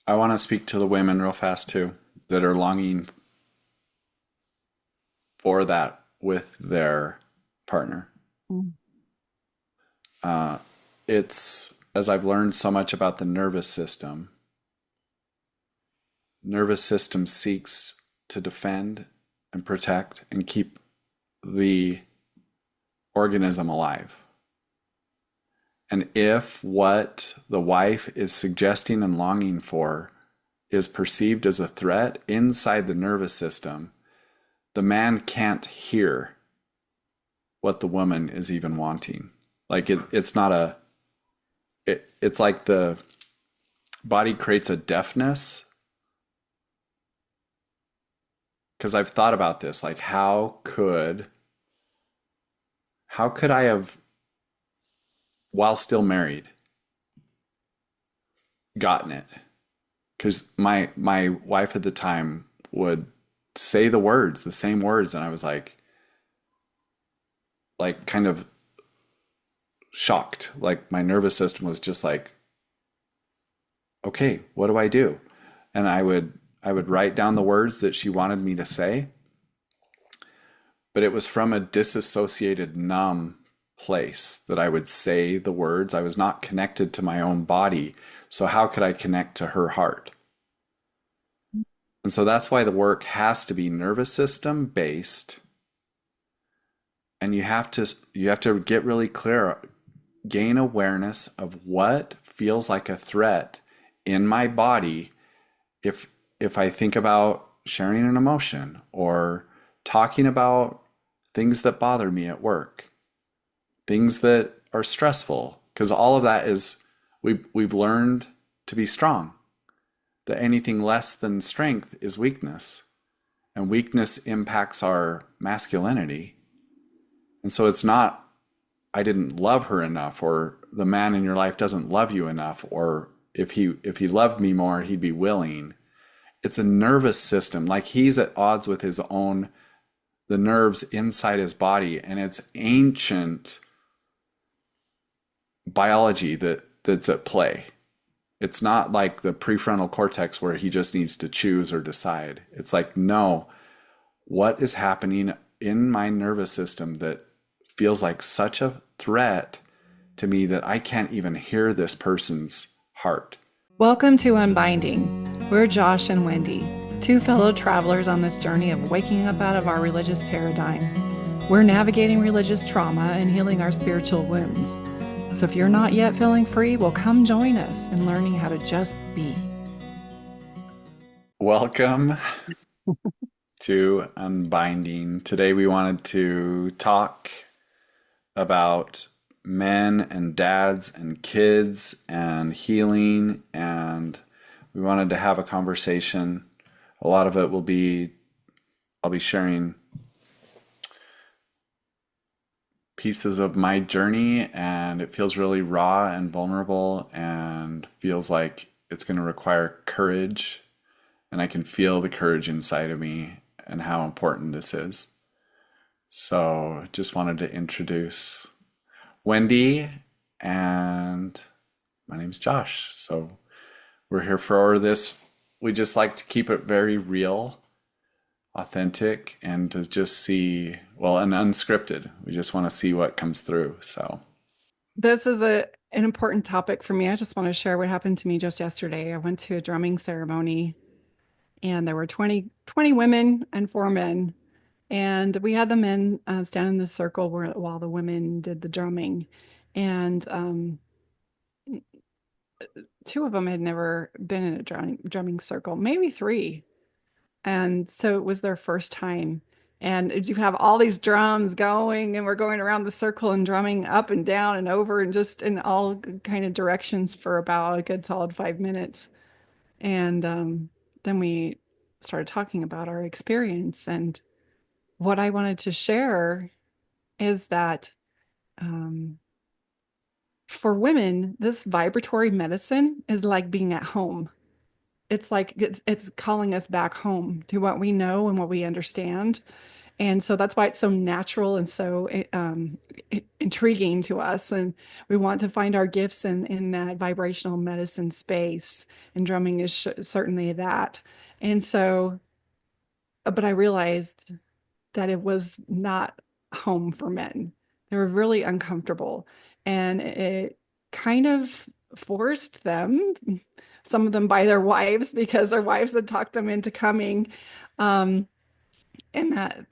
I want to speak to the women real fast too that are longing for that with their partner. Mm. It's as I've learned so much about the nervous system seeks to defend and protect and keep the organism alive. And if what the wife is suggesting and longing for is perceived as a threat inside the nervous system, the man can't hear what the woman is even wanting. Like it's not it's like the body creates a deafness. Because I've thought about this, like how could I have, while still married, gotten it? Because my wife at the time would say the same words, and I was like kind of shocked. Like my nervous system was just like, okay, what do I do? And I would write down the words that she wanted me to say, but it was from a disassociated, numb place that I would say the words. I was not connected to my own body. So how could I connect to her heart? And so that's why the work has to be nervous system based, and you have to get really clear, gain awareness of what feels like a threat in my body if I think about sharing an emotion or talking about things that bother me at work, things that are stressful, because all of that is we've learned to be strong. That anything less than strength is weakness, and weakness impacts our masculinity. And so it's not I didn't love her enough, or the man in your life doesn't love you enough, or if he loved me more, he'd be willing. It's a nervous system, like he's at odds with his own, the nerves inside his body, and it's ancient biology that's at play. It's not like the prefrontal cortex where he just needs to choose or decide. It's like, no, what is happening in my nervous system that feels like such a threat to me that I can't even hear this person's heart? Welcome to Unbinding. We're Josh and Wendi, two fellow travelers on this journey of waking up out of our religious paradigm. We're navigating religious trauma and healing our spiritual wounds. So if you're not yet feeling free, well, come join us in learning how to just be. Welcome to Unbinding. Today we wanted to talk about men and dads and kids and healing, and we wanted to have a conversation. A lot of it will be I'll be sharing pieces of my journey, and it feels really raw and vulnerable and feels like it's going to require courage, and I can feel the courage inside of me and how important this is. So just wanted to introduce Wendi, and my name's Josh. So we're here for this. We just like to keep it very real, authentic, and to just see, well, and unscripted. We just want to see what comes through. So, This is an important topic for me. I just want to share what happened to me just yesterday. I went to a drumming ceremony and there were 20 women and 4 men. And we had the men stand in the circle while the women did the drumming. And 2 of them had never been in a drumming circle, maybe 3. And so it was their first time. And you have all these drums going, and we're going around the circle and drumming up and down and over and just in all kind of directions for about a good solid 5 minutes. And then we started talking about our experience. And what I wanted to share is that um, for women, this vibratory medicine is like being at home. It's like it's calling us back home to what we know and what we understand. And so that's why it's so natural and so intriguing to us. And we want to find our gifts in that vibrational medicine space. And drumming is certainly that. And so, but I realized that it was not home for men. They were really uncomfortable. And it kind of forced them, some of them by their wives, because their wives had talked them into coming. Um, in that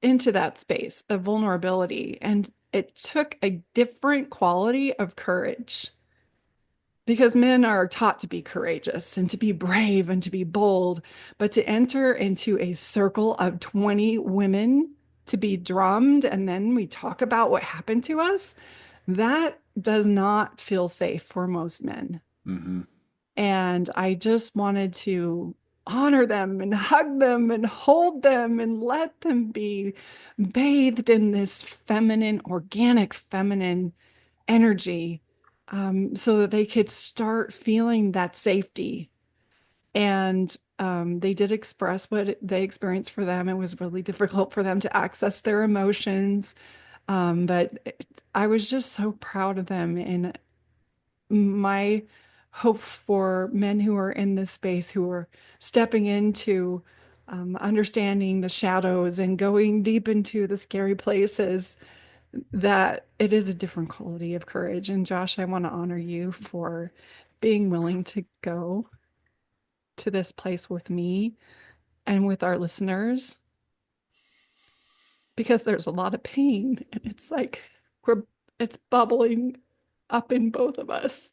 into that space of vulnerability. And it took a different quality of courage because men are taught to be courageous and to be brave and to be bold, but to enter into a circle of 20 women to be drummed and then we talk about what happened to us, that does not feel safe for most men. Mm-hmm. And I just wanted to honor them and hug them and hold them and let them be bathed in this feminine, organic feminine energy, so that they could start feeling that safety. And they did express what they experienced for them. It was really difficult for them to access their emotions. But I was just so proud of them. And my hope for men who are in this space, who are stepping into understanding the shadows and going deep into the scary places, that it is a different quality of courage. And Josh, I want to honor you for being willing to go to this place with me and with our listeners, because there's a lot of pain and it's like we're it's bubbling up in both of us.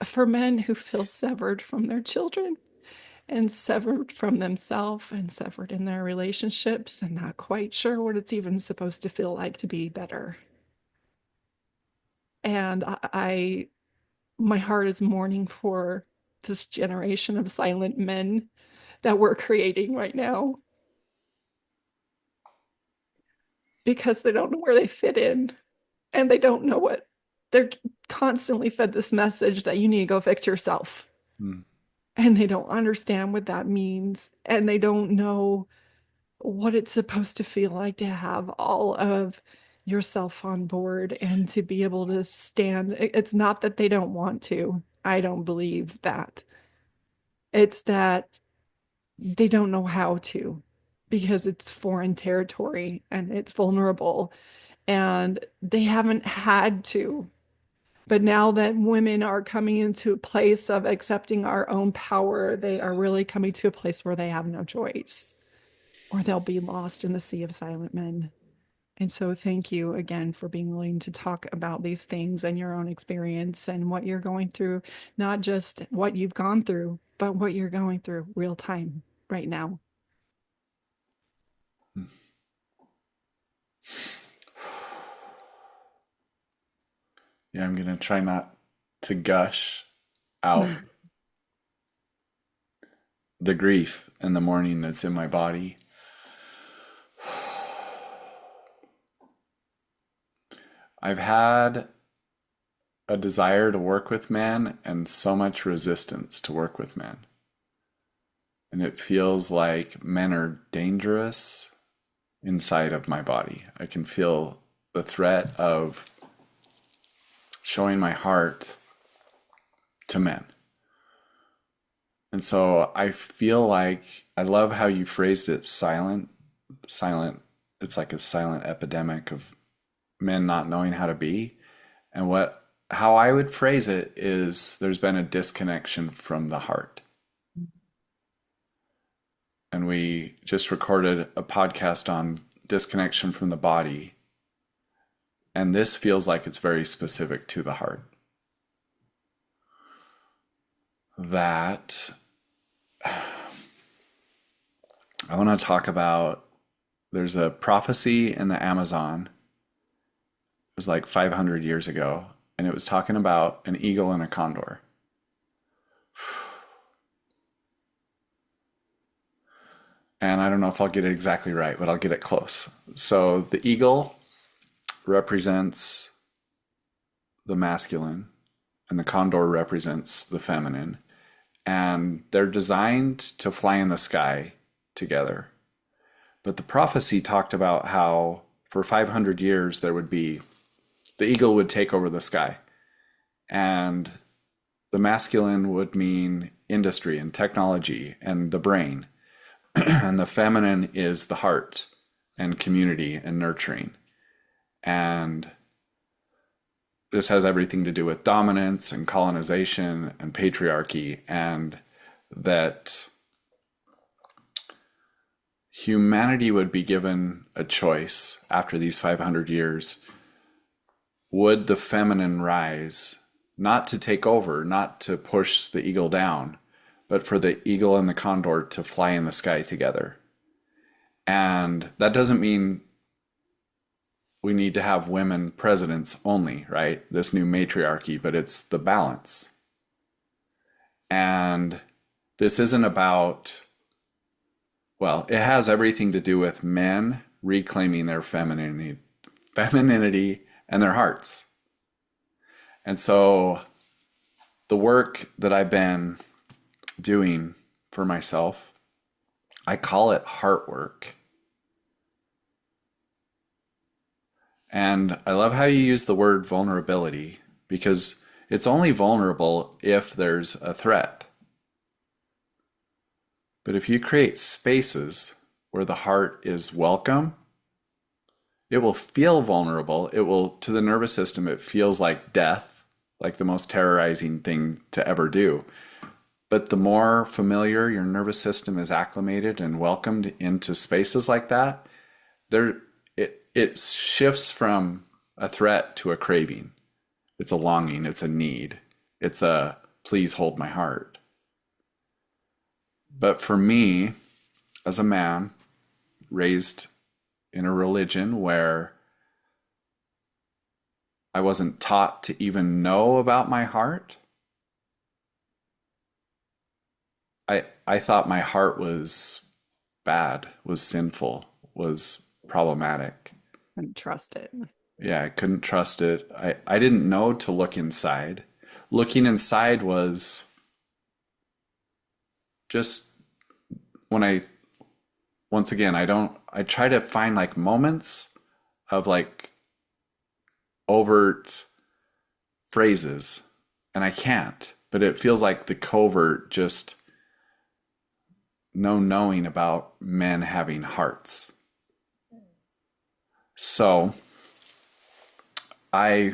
For men who feel severed from their children and severed from themselves and severed in their relationships and not quite sure what it's even supposed to feel like to be better. And my heart is mourning for this generation of silent men that we're creating right now because they don't know where they fit in and they don't know what they're constantly fed this message that you need to go fix yourself. Mm. And they don't understand what that means. And they don't know what it's supposed to feel like to have all of yourself on board and to be able to stand. It's not that they don't want to. I don't believe that. It's that they don't know how to because it's foreign territory and it's vulnerable and they haven't had to. But now that women are coming into a place of accepting our own power, they are really coming to a place where they have no choice or they'll be lost in the sea of silent men. And so, thank you again for being willing to talk about these things and your own experience and what you're going through, not just what you've gone through, but what you're going through real time right now. Yeah, I'm going to try not to gush out the grief and the mourning that's in my body. I've had a desire to work with men and so much resistance to work with men. And it feels like men are dangerous inside of my body. I can feel the threat of showing my heart to men. And so I feel like I love how you phrased it, silent. Silent, it's like a silent epidemic of men not knowing how to be. And how I would phrase it is there's been a disconnection from the heart. And we just recorded a podcast on disconnection from the body. And this feels like it's very specific to the heart. That I want to talk about. There's a prophecy in the Amazon. It was like 500 years ago. And it was talking about an eagle and a condor. And I don't know if I'll get it exactly right, but I'll get it close. So the eagle represents the masculine, and the condor represents the feminine. And they're designed to fly in the sky together. But the prophecy talked about how for 500 years there would be the eagle would take over the sky, and the masculine would mean industry and technology and the brain, and the feminine is the heart and community and nurturing. And this has everything to do with dominance and colonization and patriarchy, and that humanity would be given a choice after these 500 years. Would the feminine rise, not to take over, not to push the eagle down, but for the eagle and the condor to fly in the sky together? And that doesn't mean we need to have women presidents only, right? This new matriarchy, but it's the balance. And this isn't about, well, it has everything to do with men reclaiming their femininity and their hearts. And so the work that I've been doing for myself, I call it heart work. And I love how you use the word vulnerability, because it's only vulnerable if there's a threat. But if you create spaces where the heart is welcome, it will feel vulnerable. It will, to the nervous system, it feels like death, like the most terrorizing thing to ever do. But the more familiar your nervous system is acclimated and welcomed into spaces like that, it shifts from a threat to a craving. It's a longing, it's a need. It's a please hold my heart. But for me, as a man raised in a religion where I wasn't taught to even know about my heart, I thought my heart was bad, was sinful, was problematic. And trust it. Yeah, I couldn't trust it. I didn't know to look inside. Looking inside was just once again, I try to find like moments of like overt phrases, and I can't, but it feels like the covert, just no knowing about men having hearts. So I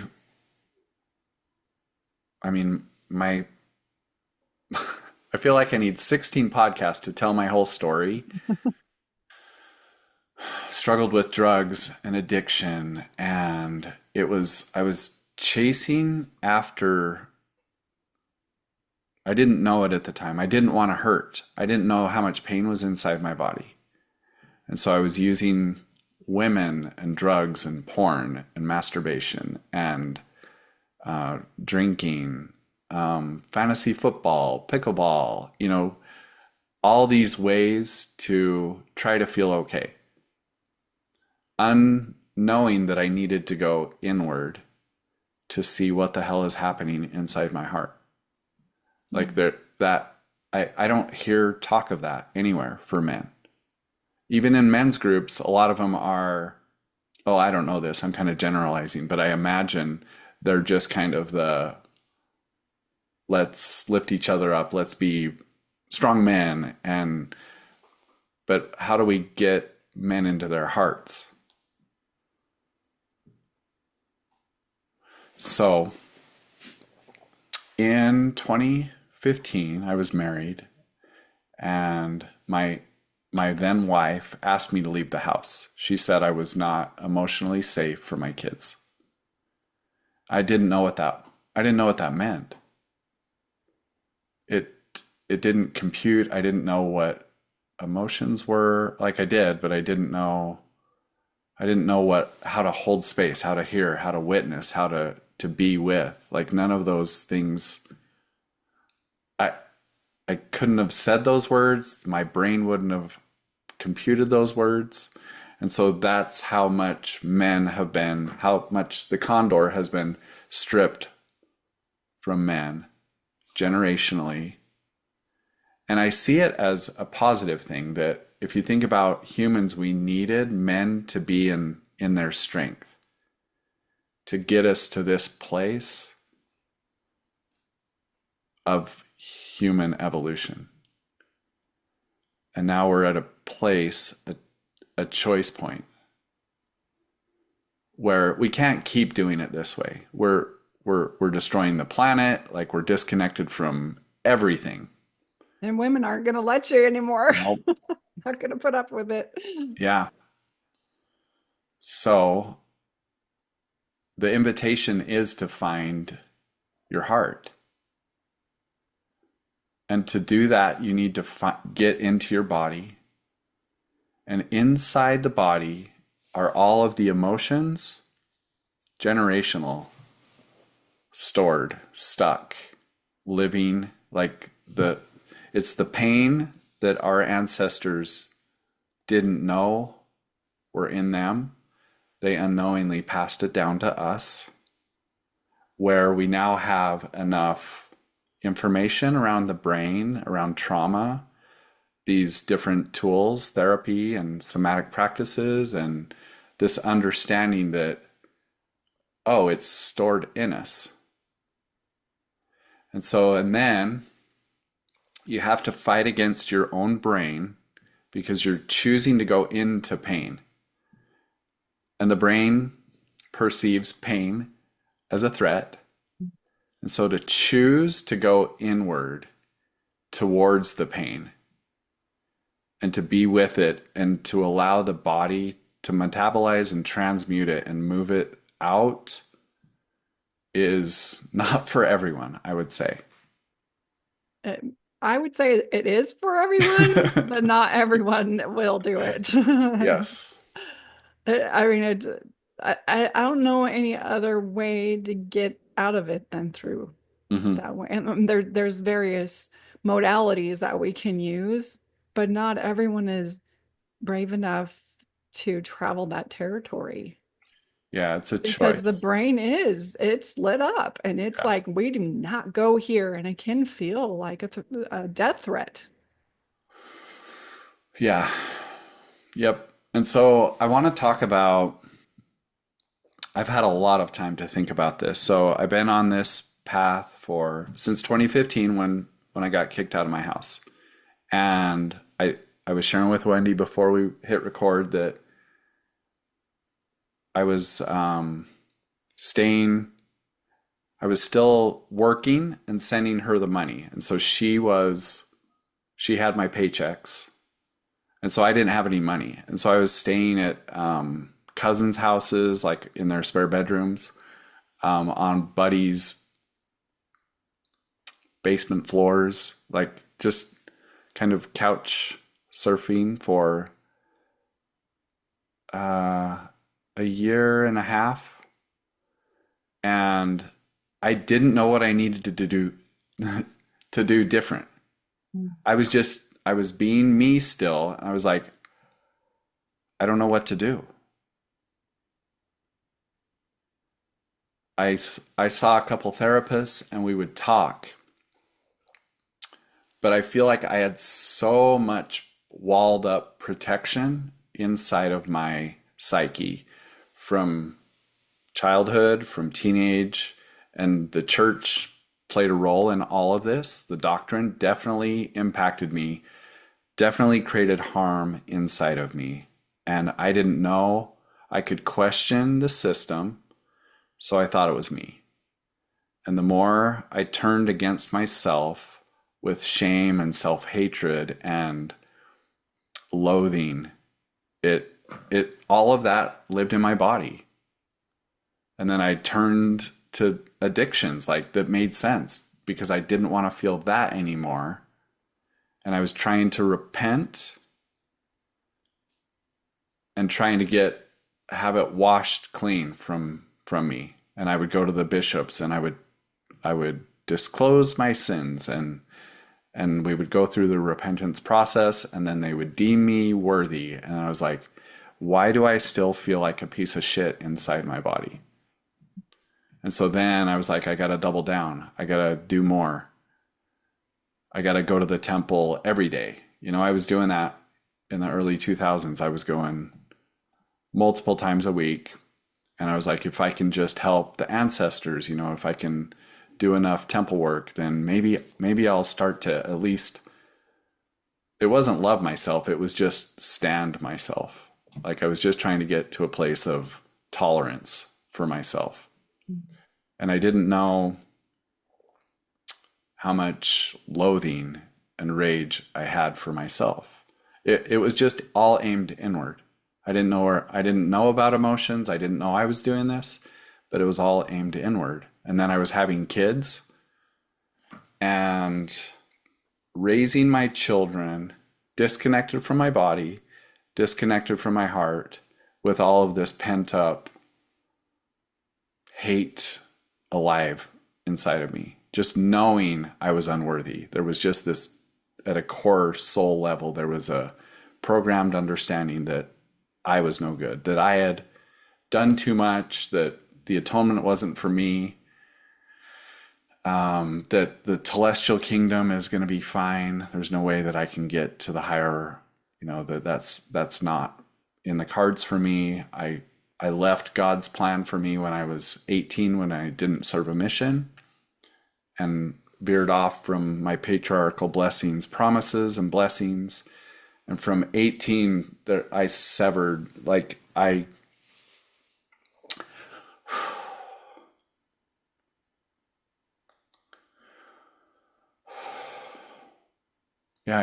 mean, I feel like I need 16 podcasts to tell my whole story. Struggled with drugs and addiction, and I was chasing after, I didn't know it at the time. I didn't want to hurt. I didn't know how much pain was inside my body. And so I was using women and drugs and porn and masturbation and drinking, fantasy football, pickleball, all these ways to try to feel okay. Unknowing that I needed to go inward to see what the hell is happening inside my heart. Like I don't hear talk of that anywhere for men. Even in men's groups, a lot of them are, oh, I don't know this, I'm kind of generalizing, but I imagine they're just kind of the, let's lift each other up, let's be strong men, but how do we get men into their hearts? So in 2015, I was married, and my then wife asked me to leave the house. She said I was not emotionally safe for my kids. I didn't know what that meant. It didn't compute. I didn't know what emotions were. Like I did, but I didn't know how to hold space, how to hear, how to witness, how to be with. Like none of those things. I couldn't have said those words. My brain wouldn't have computed those words. And so that's how much how much the condor has been stripped from men generationally. And I see it as a positive thing that if you think about humans, we needed men to be in their strength to get us to this place of human evolution. And now we're at a place, a choice point where we can't keep doing it this way. We're destroying the planet, like we're disconnected from everything. And women aren't going to let you anymore. Nope. Not going to put up with it. Yeah. So the invitation is to find your heart. And to do that, you need to get into your body. And inside the body are all of the emotions, generational, stored, stuck, living, like it's the pain that our ancestors didn't know were in them. They unknowingly passed it down to us, where we now have enough information around the brain, around trauma, these different tools, therapy and somatic practices, and this understanding that, oh, it's stored in us. And then you have to fight against your own brain because you're choosing to go into pain. And the brain perceives pain as a threat. And so to choose to go inward towards the pain and to be with it and to allow the body to metabolize and transmute it and move it out is not for everyone, I would say. I would say it is for everyone, but not everyone will do it. Yes. I mean, I don't know any other way to get out of it than through Mm-hmm. that way. And there's various modalities that we can use, but not everyone is brave enough to travel that territory Yeah, it's a because the choice. brain it's lit up and it's Yeah. like we do not go here, and it can feel like a death threat. Yeah. Yep. And so I want to talk about, I've had a lot of time to think about this. So I've been on this path for since 2015 when I got kicked out of my house. And I was sharing with Wendi before we hit record that I was staying, I was still working and sending her the money. And so she had my paychecks. And so I didn't have any money. And so I was staying at cousins' houses, like in their spare bedrooms, on buddies' basement floors, like just kind of couch surfing for a year and a half. And I didn't know what I needed to do to do different. I was being me still. I was like, I don't know what to do. I saw a couple therapists and we would talk, but I feel like I had so much walled up protection inside of my psyche from childhood, from teenage, and the church played a role in all of this. The doctrine definitely impacted me, definitely created harm inside of me. And I didn't know I could question the system, so I thought it was me. And the more I turned against myself with shame and self-hatred and loathing, it all of that lived in my body. And then I turned to addictions like that made sense because I didn't want to feel that anymore. And I was trying to repent and trying to have it washed clean from me. And I would go to the bishops and I would disclose my sins, and we would go through the repentance process, and then they would deem me worthy. And I was like, why do I still feel like a piece of shit inside my body? And so then I was like, I got to double down. I got to do more. I got to go to the temple every day. I was doing that in the early 2000s. I was going multiple times a week. And I was like, if I can just help the ancestors, if I can do enough temple work, then maybe I'll start to at least, it wasn't love myself, it was just stand myself. Like I was just trying to get to a place of tolerance for myself. And I didn't know how much loathing and rage I had for myself. It was just all aimed inward. I didn't know about emotions. I didn't know I was doing this, but it was all aimed inward. And then I was having kids and raising my children disconnected from my body, disconnected from my heart, with all of this pent up hate alive inside of me. Just knowing I was unworthy. There was just this, at a core soul level, there was a programmed understanding that I was no good, that I had done too much, that the atonement wasn't for me, that the celestial kingdom is going to be fine. There's no way that I can get to the higher, that's not in the cards for me. I left God's plan for me when I was 18, when I didn't serve a mission, and veered off from my patriarchal blessings, promises and blessings. And from 18, I severed, I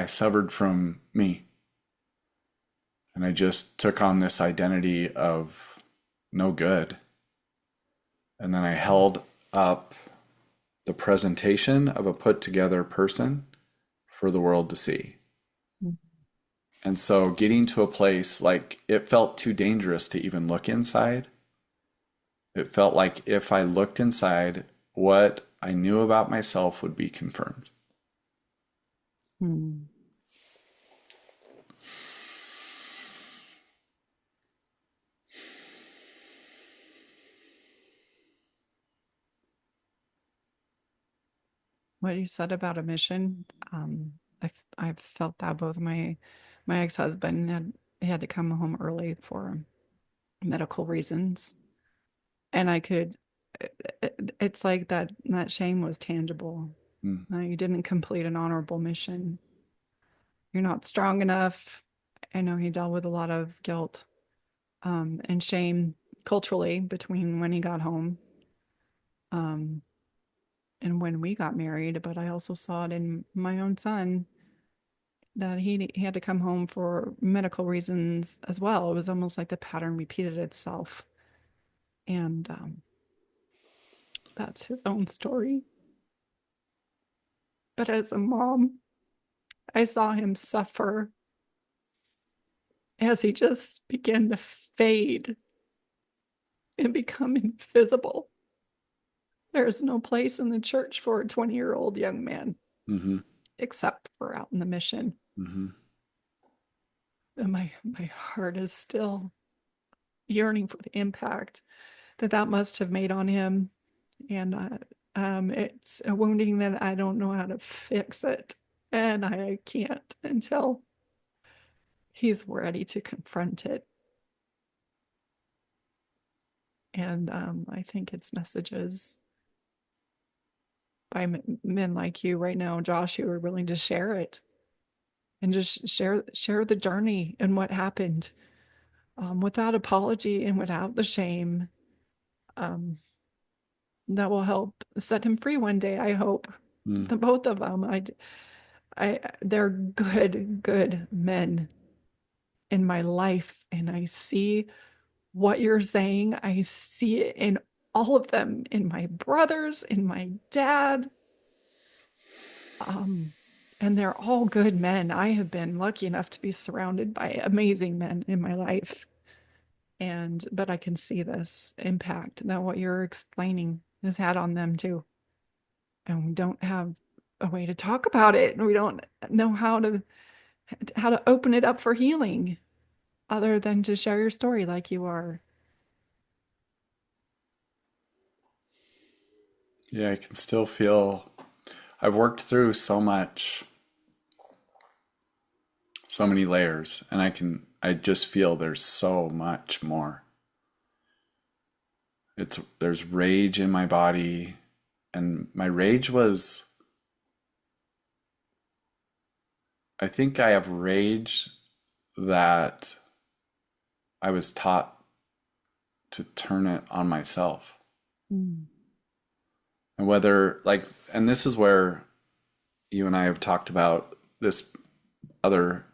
severed from me. And I just took on this identity of no good. And then I held up the presentation of a put together person for the world to see. And so getting to a place, like, it felt too dangerous to even look inside. It felt like if I looked inside, what I knew about myself would be confirmed. Hmm. What you said about a mission, I've felt that both my ex-husband had to come home early for medical reasons, and I could. It's like that shame was tangible. Mm, You didn't complete an honorable mission. You're not strong enough. I know he dealt with a lot of guilt, and shame culturally between when he got home, um, and when we got married. But I also saw it in my own son that he had to come home for medical reasons as well. It was almost like the pattern repeated itself, and that's his own story. But as a mom, I saw him suffer as he just began to fade and become invisible. There is no place in the church for a 20-year-old young man mm-hmm, except for out in the mission. mm-hmm. And my heart is still yearning for the impact that must have made on him. And it's a wounding that I don't know how to fix it. And I can't until he's ready to confront it. And I think it's messages by men like you right now, Josh, who are willing to share it and just share the journey and what happened, without apology and without the shame. Um, that will help set him free one day. I hope Mm. the both of them. They're good men in my life, and I see what you're saying. I see it in all of them, in my brothers, in my dad. Um, and they're all good men. I have been lucky enough to be surrounded by amazing men in my life. But I can see this impact that what you're explaining has had on them too. And we don't have a way to talk about it. We don't know how to open it up for healing other than to share your story like you are. Yeah, I can still feel, I've worked through so much, so many layers, and I just feel there's so much more. There's rage in my body, and my rage was, I think I have rage that I was taught to turn it on myself. Mm. And whether, like, and this is where you and I have talked about this other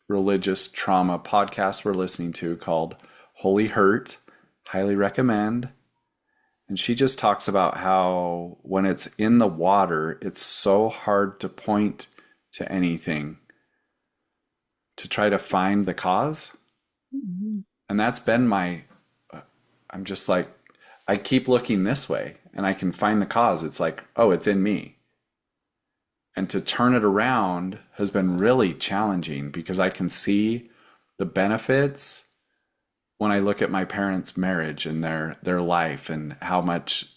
religious trauma podcast we're listening to called Holy Hurt. Highly recommend. And she just talks about how when it's in the water, it's so hard to point to anything to try to find the cause. Mhm. And that's been I'm just like, I keep looking this way and I can find the cause. It's like, oh, it's in me. And to turn it around has been really challenging because I can see the benefits when I look at my parents' marriage and their life and how much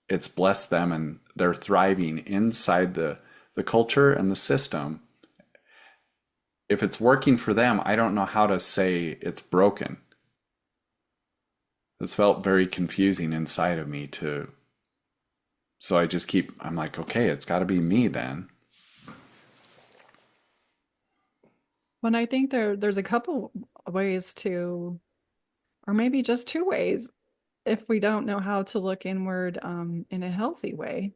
it's blessed them and they're thriving inside the culture and the system. If it's working for them, I don't know how to say it's broken. It's felt very confusing inside of me to so I'm like, okay, it's got to be me then. When I think there's a couple ways to, or maybe just two ways, if we don't know how to look inward in a healthy way,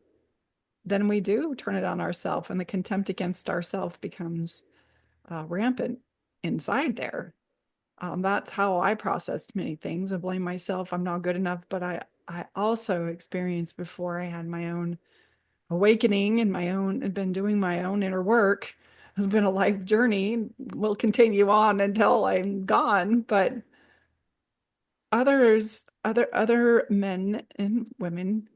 then we do turn it on ourselves, and the contempt against ourselves becomes rampant inside there. That's how I processed many things. I blame myself. I'm not good enough, but I also experienced before I had my own awakening and my own and been doing my own inner work. Has been a life journey. Will continue on until I'm gone, but other men and women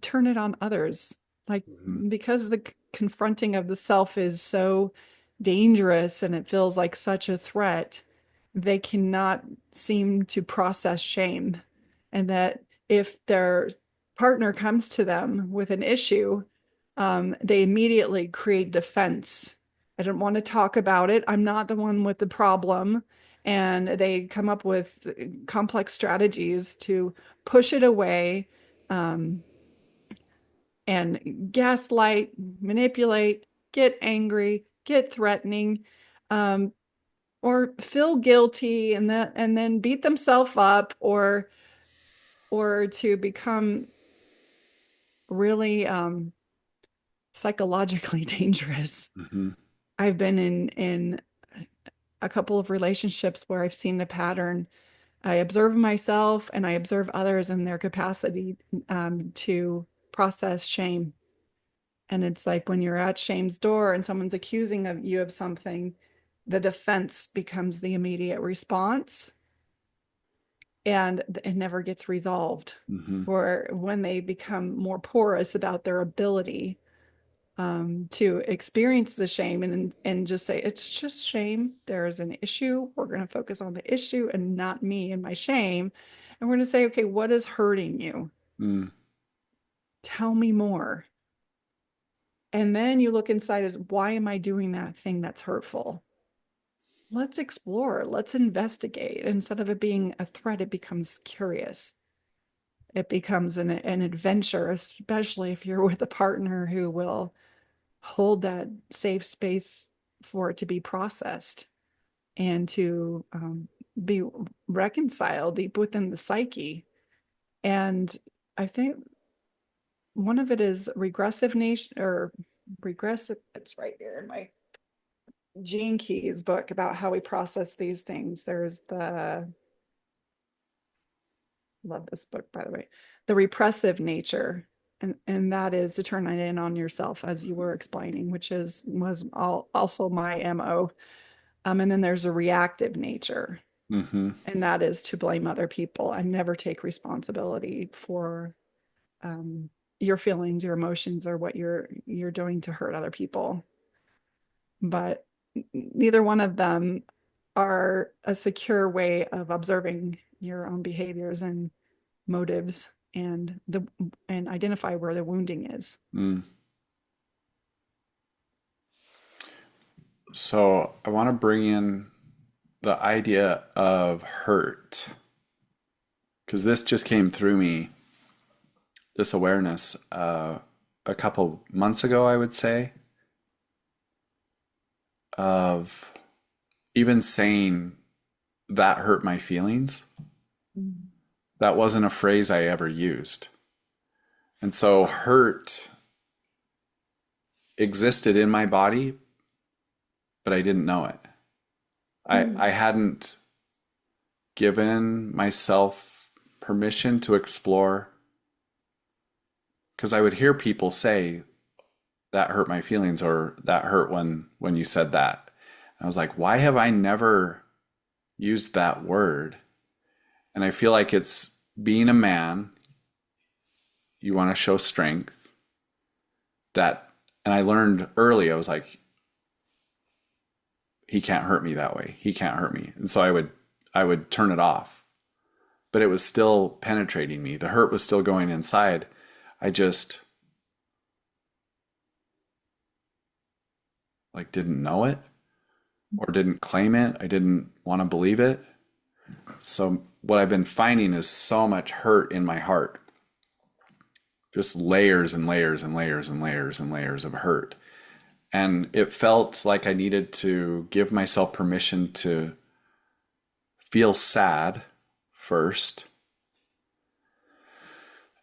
turn it on others. Like, Mm-hmm. because the confronting of the self is so dangerous and it feels like such a threat, they cannot seem to process shame. And that if their partner comes to them with an issue, they immediately create defense. I don't want to talk about it. I'm not the one with the problem. And they come up with complex strategies to push it away, um, and gaslight, manipulate, get angry, get threatening, um, or feel guilty and then beat themselves up, or to become really psychologically dangerous. Mm-hmm. I've been in a couple of relationships where I've seen the pattern. I observe myself and I observe others and their capacity to process shame. And it's like when you're at shame's door and someone's accusing of you of something, the defense becomes the immediate response, and it never gets resolved. Mm-hmm. Or when they become more porous about their ability to experience the shame and just say, it's just shame. There's an issue. We're going to focus on the issue and not me and my shame. And we're going to say, okay, what is hurting you? Mm. Tell me more. And then you look inside as, why am I doing that thing that's hurtful? Let's explore, let's investigate. Instead of it being a threat, it becomes curious. It becomes an adventure, especially if you're with a partner who will hold that safe space for it to be processed and to be reconciled deep within the psyche. And I think one of it is regressive nation or regressive, it's right here in my Gene Key's book about how we process these things. There's the, love this book, by the way, the repressive nature. And that is to turn it in on yourself, as you were explaining, which was also my MO. And then there's a reactive nature, Mm-hmm. and that is to blame other people and never take responsibility for um, your feelings, your emotions, or what you're doing to hurt other people. But neither one of them are a secure way of observing your own behaviors and motives and identify where the wounding is. Mm. So I want to bring in the idea of hurt because this just came through me, this awareness, a couple months ago, I would say, of even saying that hurt my feelings. Mm. That wasn't a phrase I ever used. And so hurt existed in my body, but I didn't know it. I hadn't given myself permission to explore because I would hear people say that hurt my feelings or that hurt when you said that. I was like, why have I never used that word? And I feel like it's being a man, you want to show strength that and I learned early, I was like, he can't hurt me that way. He can't hurt me. And so I would turn it off. But it was still penetrating me. The hurt was still going inside. I just like didn't know it or didn't claim it. I didn't want to believe it. So what I've been finding is so much hurt in my heart. Just layers and layers and layers and layers and layers of hurt. And it felt like I needed to give myself permission to feel sad first.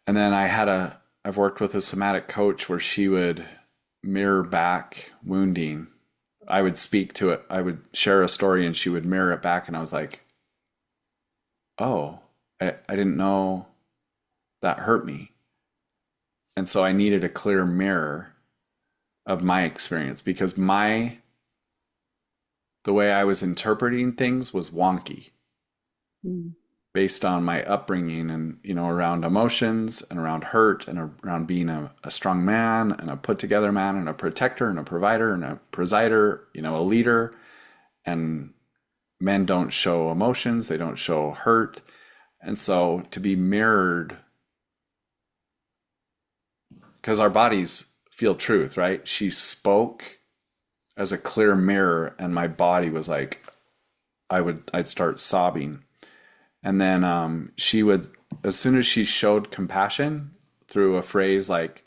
And then I've worked with a somatic coach where she would mirror back wounding. I would speak to it. I would share a story and she would mirror it back. And I was like, oh, I didn't know that hurt me. And so I needed a clear mirror of my experience because the way I was interpreting things was wonky Mm. based on my upbringing and around emotions and around hurt and around being a strong man and a put together man and a protector and a provider and a presider, a leader. And men don't show emotions, they don't show hurt. And so to be mirrored, because our bodies feel truth, right? She spoke as a clear mirror and my body was like, I'd start sobbing. And then she would, as soon as she showed compassion through a phrase like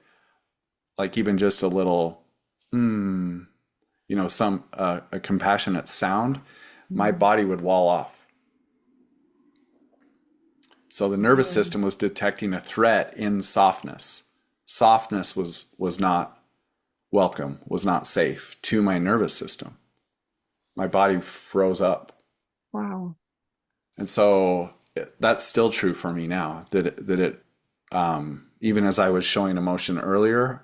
even just a little, some a compassionate sound, my Mm. body would wall off. So the nervous Really? system was detecting a threat in softness. Softness was not welcome, was not safe to my nervous system. My body froze up. Wow. And so that's still true for me now even as I was showing emotion earlier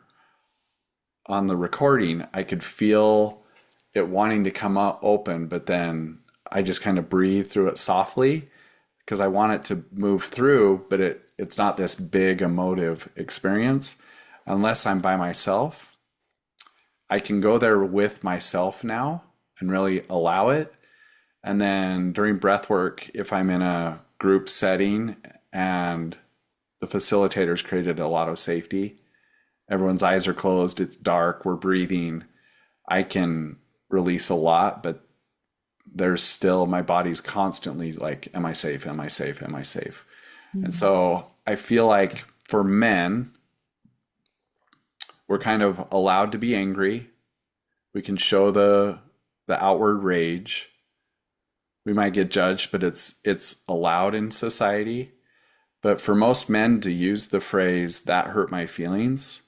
on the recording, I could feel it wanting to come out open, but then I just kind of breathe through it softly because I want it to move through, but it's not this big emotive experience unless I'm by myself. I can go there with myself now and really allow it. And then during breath work, if I'm in a group setting and the facilitators created a lot of safety, everyone's eyes are closed, it's dark, we're breathing, I can release a lot, but there's still, my body's constantly like, am I safe? Am I safe? Am I safe? And Mm. so I feel like for men, we're kind of allowed to be angry. We can show the outward rage. We might get judged, but it's allowed in society. But for most men to use the phrase that hurt my feelings,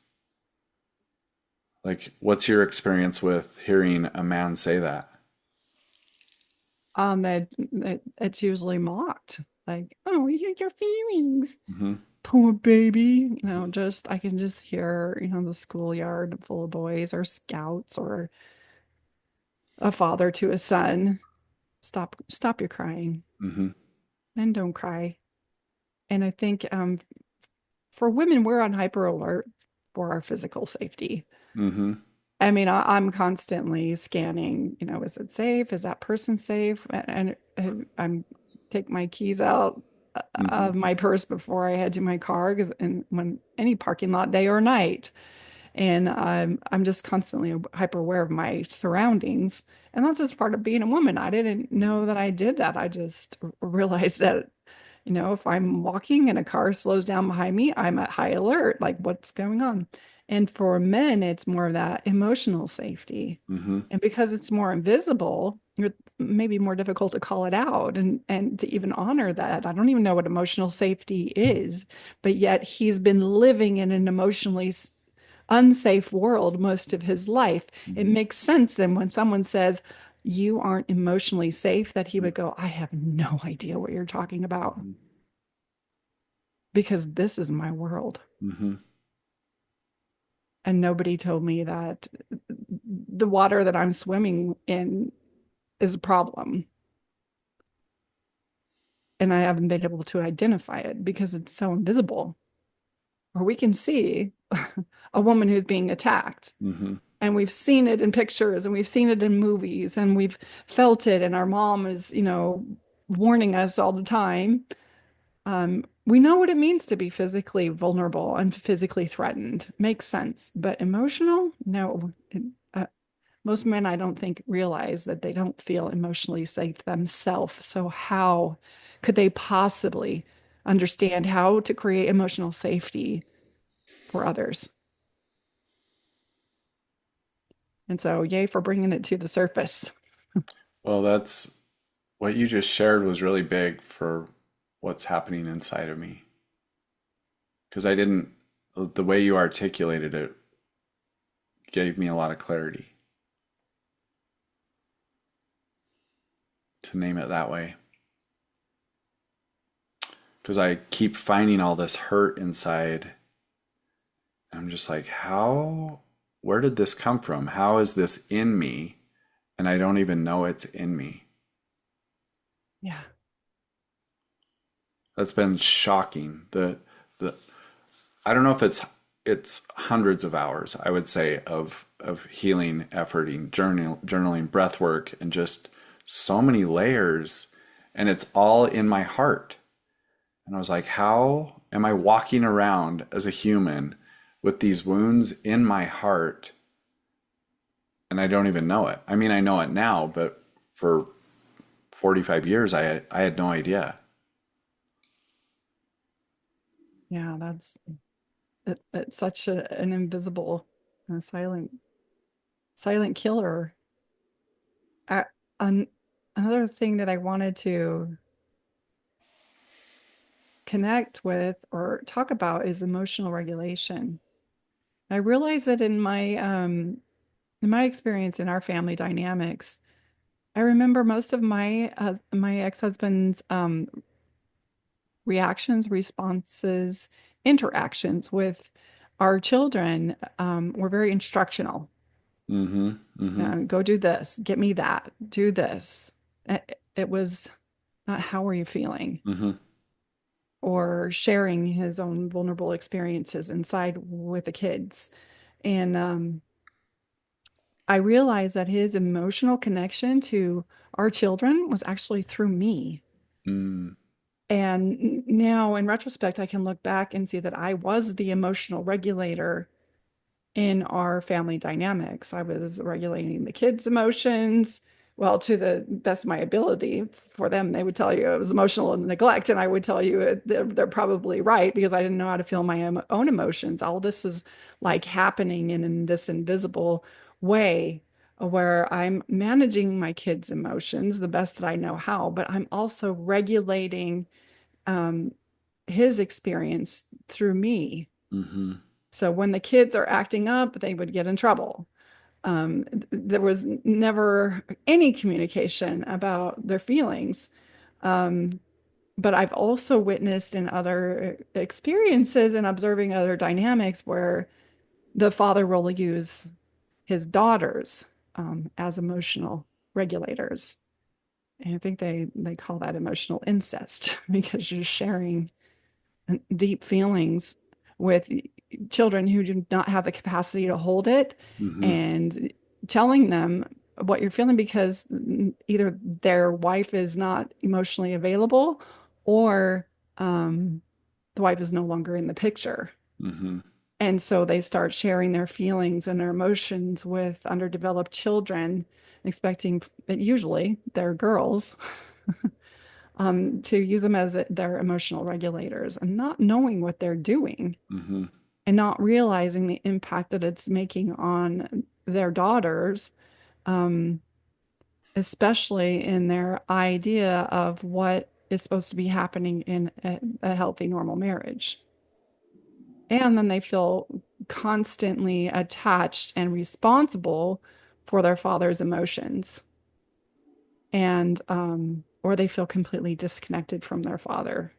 like what's your experience with hearing a man say that? It's usually mocked. Like, oh, your feelings. Mm-hmm. Poor baby. Just I can just hear, the schoolyard full of boys or scouts or a father to a son. Stop your crying. Mm-hmm. Men don't cry. And I think for women, we're on hyper alert for our physical safety. Mm-hmm. I mean, I'm constantly scanning, is it safe? Is that person safe? And I'm take my keys out Mm-hmm. of my purse before I head to my car, and when any parking lot day or night. And I'm just constantly hyper aware of my surroundings. And that's just part of being a woman. I didn't know that I did that. I just realized that, if I'm walking and a car slows down behind me, I'm at high alert, like what's going on? And for men, it's more of that emotional safety. Mm-hmm. And because it's more invisible, it's maybe more difficult to call it out and to even honor that. I don't even know what emotional safety is, but yet he's been living in an emotionally unsafe world most of his life. It Mm-hmm. makes sense then when someone says, you aren't emotionally safe, that he would go, I have no idea what you're talking about Mm-hmm. because this is my world. Mm-hmm. And nobody told me that the water that I'm swimming in is a problem. And I haven't been able to identify it because it's so invisible. Or we can see a woman who's being attacked, Mm-hmm. and we've seen it in pictures and we've seen it in movies and we've felt it. And our mom is, warning us all the time. We know what it means to be physically vulnerable and physically threatened. Makes sense. But emotional? No. Most men, I don't think, realize that they don't feel emotionally safe themselves. So, how could they possibly understand how to create emotional safety for others? And so, yay for bringing it to the surface. Well, that's what you just shared was really big for what's happening inside of me. Because I didn't, the way you articulated it gave me a lot of clarity, to name it that way. Because I keep finding all this hurt inside. And I'm just like, where did this come from? How is this in me? And I don't even know it's in me. Yeah. That's been shocking. The I don't know if it's hundreds of hours, I would say, of healing, efforting, journaling, breath work, and just so many layers. And it's all in my heart. And I was like, how am I walking around as a human with these wounds in my heart? And I don't even know it. I mean, I know it now, but for 45 years, I had no idea. Yeah. It's such an invisible, silent killer. I, an, Another thing that I wanted to connect with or talk about is emotional regulation. I realize that in my experience in our family dynamics, I remember most of my ex-husband's reactions, responses, interactions with our children were very instructional. Mm-hmm. Mm-hmm. Go do this, get me that, do this. It was not how are you feeling, Mm-hmm. or sharing his own vulnerable experiences inside with the kids. And I realized that his emotional connection to our children was actually through me. Mm. And now, in retrospect, I can look back and see that I was the emotional regulator in our family dynamics. I was regulating the kids' emotions, well, to the best of my ability. For them, they would tell you it was emotional neglect, and I would tell you they're probably right because I didn't know how to feel my own emotions. All this is like happening in this invisible way where I'm managing my kids' emotions the best that I know how, but I'm also regulating um, his experience through me. Mm-hmm. So when the kids are acting up, they would get in trouble. There was never any communication about their feelings. Um, but I've also witnessed in other experiences and observing other dynamics where the father will use his daughters as emotional regulators. And I think they call that emotional incest because you're sharing deep feelings with children who do not have the capacity to hold it, Mm-hmm. and telling them what you're feeling because either their wife is not emotionally available, or the wife is no longer in the picture. Mm-hmm. And so they start sharing their feelings and their emotions with underdeveloped children, expecting usually they're girls to use them as their emotional regulators and not knowing what they're doing Mm-hmm. and not realizing the impact that it's making on their daughters, um, especially in their idea of what is supposed to be happening in a healthy, normal marriage. And then they feel constantly attached and responsible for their father's emotions. And, or they feel completely disconnected from their father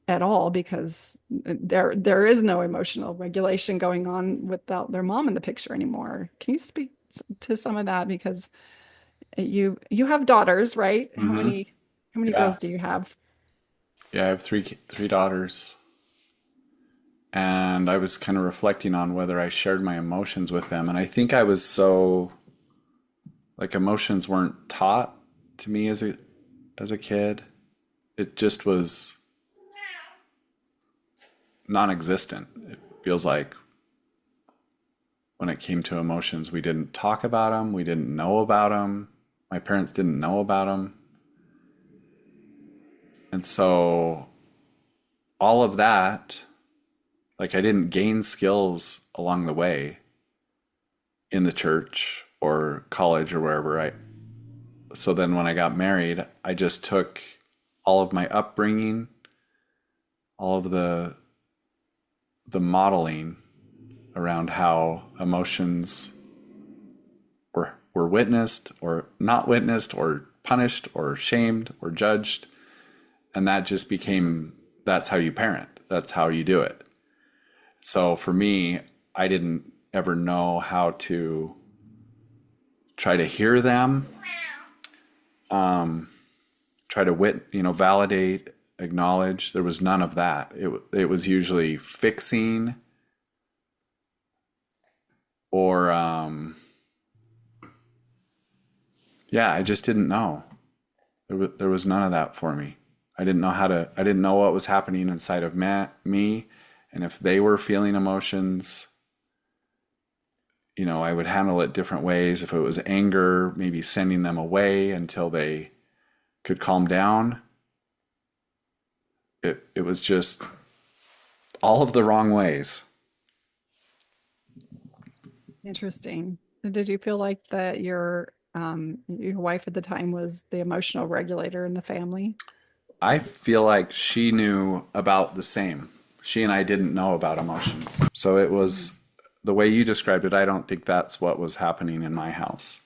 at all because there is no emotional regulation going on without their mom in the picture anymore. Can you speak to some of that? Because you have daughters, right? Mm-hmm. How many Yeah. girls do you have? Yeah, I have three daughters. And I was kind of reflecting on whether I shared my emotions with them. And I think I was so like emotions weren't taught to me as a kid. It just was non-existent. It feels like when it came to emotions, we didn't talk about them, we didn't know about them. My parents didn't know about them. And so all of that, like I didn't gain skills along the way in the church or college or wherever I so then when I got married, I just took all of my upbringing, all of the modeling around how emotions were witnessed or not witnessed or punished or shamed or judged, and that just became that's how you parent. That's how you do it. So for me, I didn't ever know how to try to hear them, try to validate, acknowledge. There was none of that. It was usually fixing or yeah, I just didn't know. There was none of that for me. I didn't know what was happening inside of me, and if they were feeling emotions, I would handle it different ways. If it was anger, maybe sending them away until they could calm down. It was just all of the wrong ways. Interesting. Did you feel like that your wife at the time was the emotional regulator in the family? I feel like she knew about the same. She and I didn't know about emotions. So it Mm. was the way you described it. I don't think that's what was happening in my house.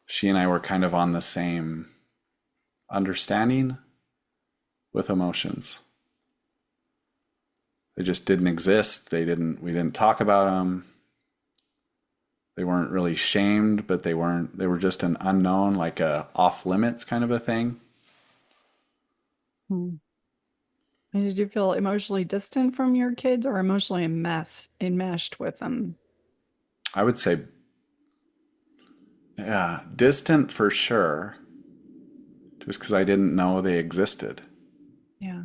She and I were kind of on the same understanding with emotions. They just didn't exist. We didn't talk about them. They weren't really shamed, but they were just an unknown, like a off limits kind of a thing. Hmm. And did you feel emotionally distant from your kids or emotionally enmeshed with them? I would say, yeah, distant for sure, just because I didn't know they existed. Yeah.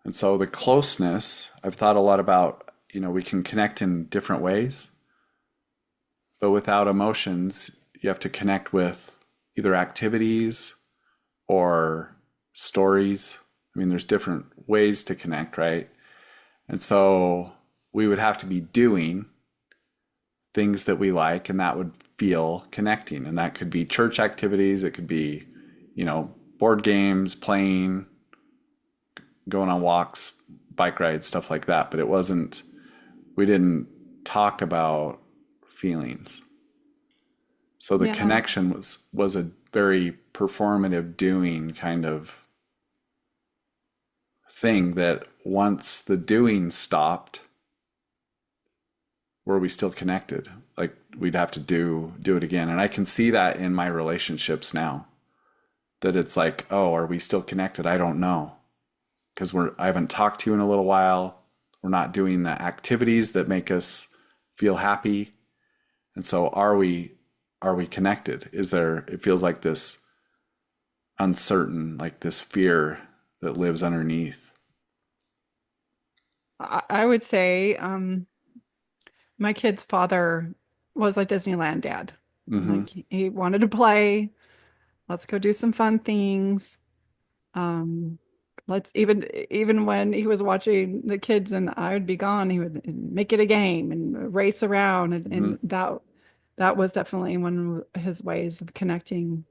And so the closeness, I've thought a lot about, we can connect in different ways, but without emotions, you have to connect with either activities or stories. I mean, there's different ways to connect, right? And so we would have to be doing things that we like, and that would feel connecting. And that could be church activities, it could be, board games, playing, going on walks, bike rides, stuff like that. But we didn't talk about feelings. So the Yeah. connection was a very performative doing kind of thing that once the doing stopped, were we still connected? Like we'd have to do it again. And I can see that in my relationships now. That it's like, oh, are we still connected? I don't know. Because I haven't talked to you in a little while. We're not doing the activities that make us feel happy. And so are we connected? It feels like this uncertain, like this fear that lives underneath. I would say my kid's father was a Disneyland dad. Mm-hmm. Like he wanted to play. Let's go do some fun things. Um, let's even when he was watching the kids and I would be gone, he would make it a game and race around, Mm-hmm. and that was definitely one of his ways of connecting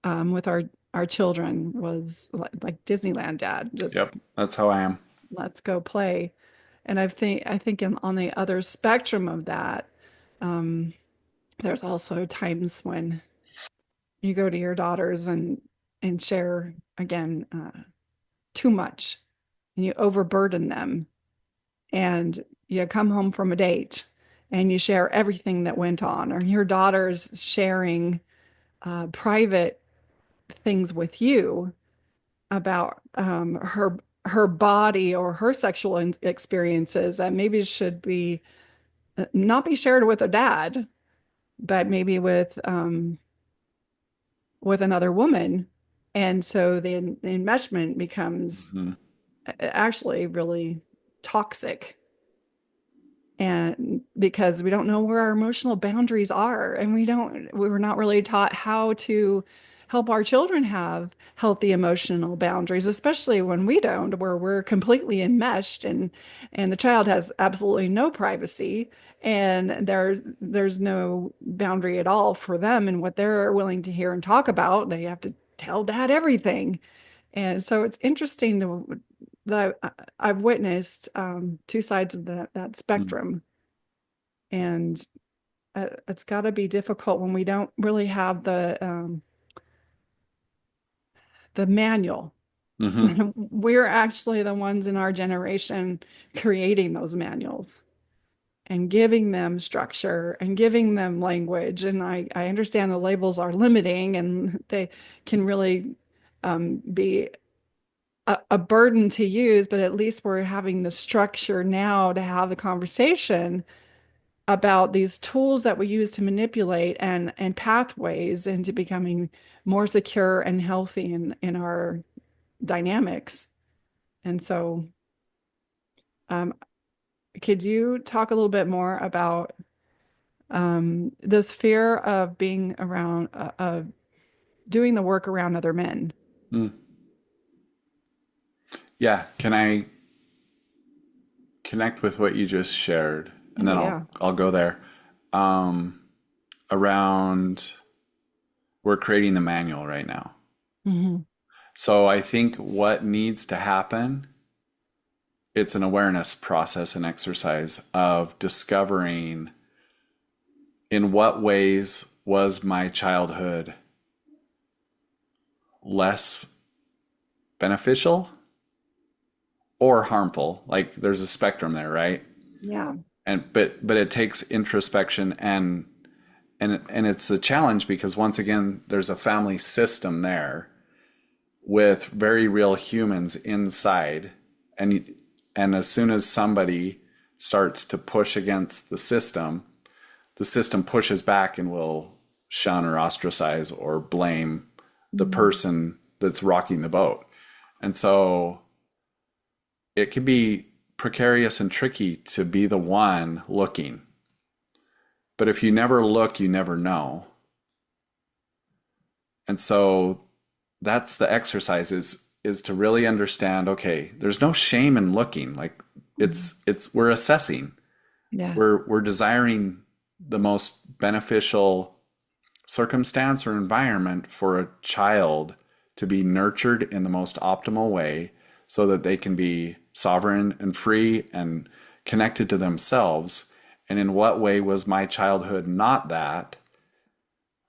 with our children was like Disneyland dad. Just Yep. That's how I am. let's go play. And I think on the other spectrum of that, um, there's also times when you go to your daughters and share again too much, and you overburden them, and you come home from a date and you share everything that went on, or your daughter's sharing private things with you about her body or her sexual experiences that maybe should be not be shared with a dad, but maybe with another woman. And so the enmeshment becomes Mm-hmm. actually really toxic. And because we don't know where our emotional boundaries are, and we were not really taught how to help our children have healthy emotional boundaries, especially when we don't, where we're completely enmeshed, and the child has absolutely no privacy, and there's no boundary at all for them and what they're willing to hear and talk about. They have to tell dad everything. And so it's interesting that I've witnessed two sides of that spectrum, and it's got to be difficult when we don't really have the manual. Mm-hmm. We're actually the ones in our generation creating those manuals and giving them structure and giving them language. And I understand the labels are limiting and they can really be a burden to use, but at least we're having the structure now to have the conversation about these tools that we use to manipulate and pathways into becoming more secure and healthy in our dynamics. And so, um, could you talk a little bit more about this fear of being around, of doing the work around other men? Mm. Yeah. Can I connect with what you just shared? And Oh, then yeah. I'll go there. Around we're creating the manual right now. Hmm. So I think what needs to happen, it's an awareness process and exercise of discovering in what ways was my childhood less beneficial or harmful. Like there's a spectrum there, right? Yeah. And but it takes introspection and it's a challenge because once again there's a family system there with very real humans inside, and as soon as somebody starts to push against the system pushes back and will shun or ostracize or blame the Mhm. person that's rocking the boat. And so it can be precarious and tricky to be the one looking. But if you never look, you never know. And so that's the exercise is to really understand, okay, there's no shame in looking. Like Mhm. it's we're assessing. Yeah. We're desiring the most beneficial circumstance or environment for a child to be nurtured in the most optimal way so that they can be sovereign and free and connected to themselves. And in what way was my childhood not that?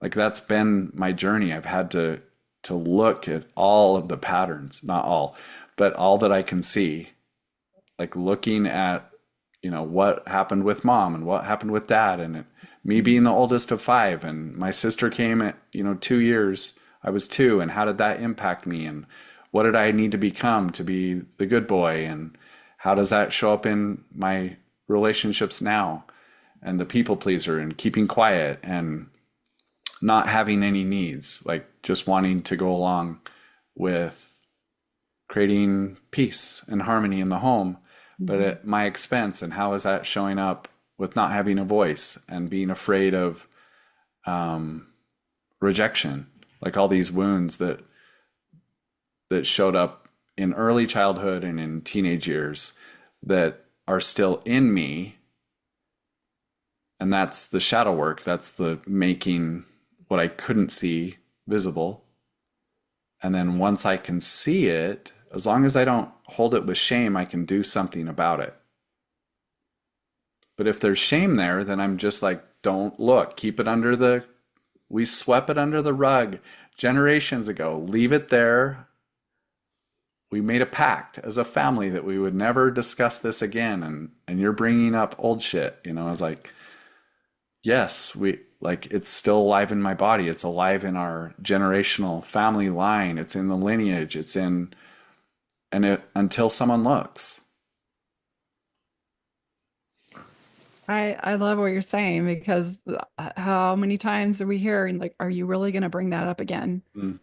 Like that's been my journey. I've had to look at all of the patterns, not all, but all that I can see, like looking at what happened with mom and what happened with dad, and me being Mhm. the oldest of five, and my sister came at 2 years. I was two, and how did that impact me, and what did I need to become to be the good boy, and how does that show up in my relationships now, and the people pleaser and keeping quiet and not having any needs, like just wanting to go along with creating peace and harmony in the home, but Mhm. at my expense. And how is that showing up with not having a voice and being afraid of um, rejection? Like all these wounds that showed up in early childhood and in teenage years that are still in me. And that's the shadow work. That's the making what I couldn't see visible. And then once I can see it, as long as I don't hold it with shame, I can do something about it. But if there's shame there, then I'm just like, don't look, keep it under the, we swept it under the rug generations ago. Leave it there. We made a pact as a family that we would never discuss this again. And you're bringing up old shit. I was like, yes, we like it's still alive in my body. It's alive in our generational family line. It's in the lineage. It's in, and it until someone looks. I love what you're saying because how many times are we hearing like, are you really going to bring that up again? Mm,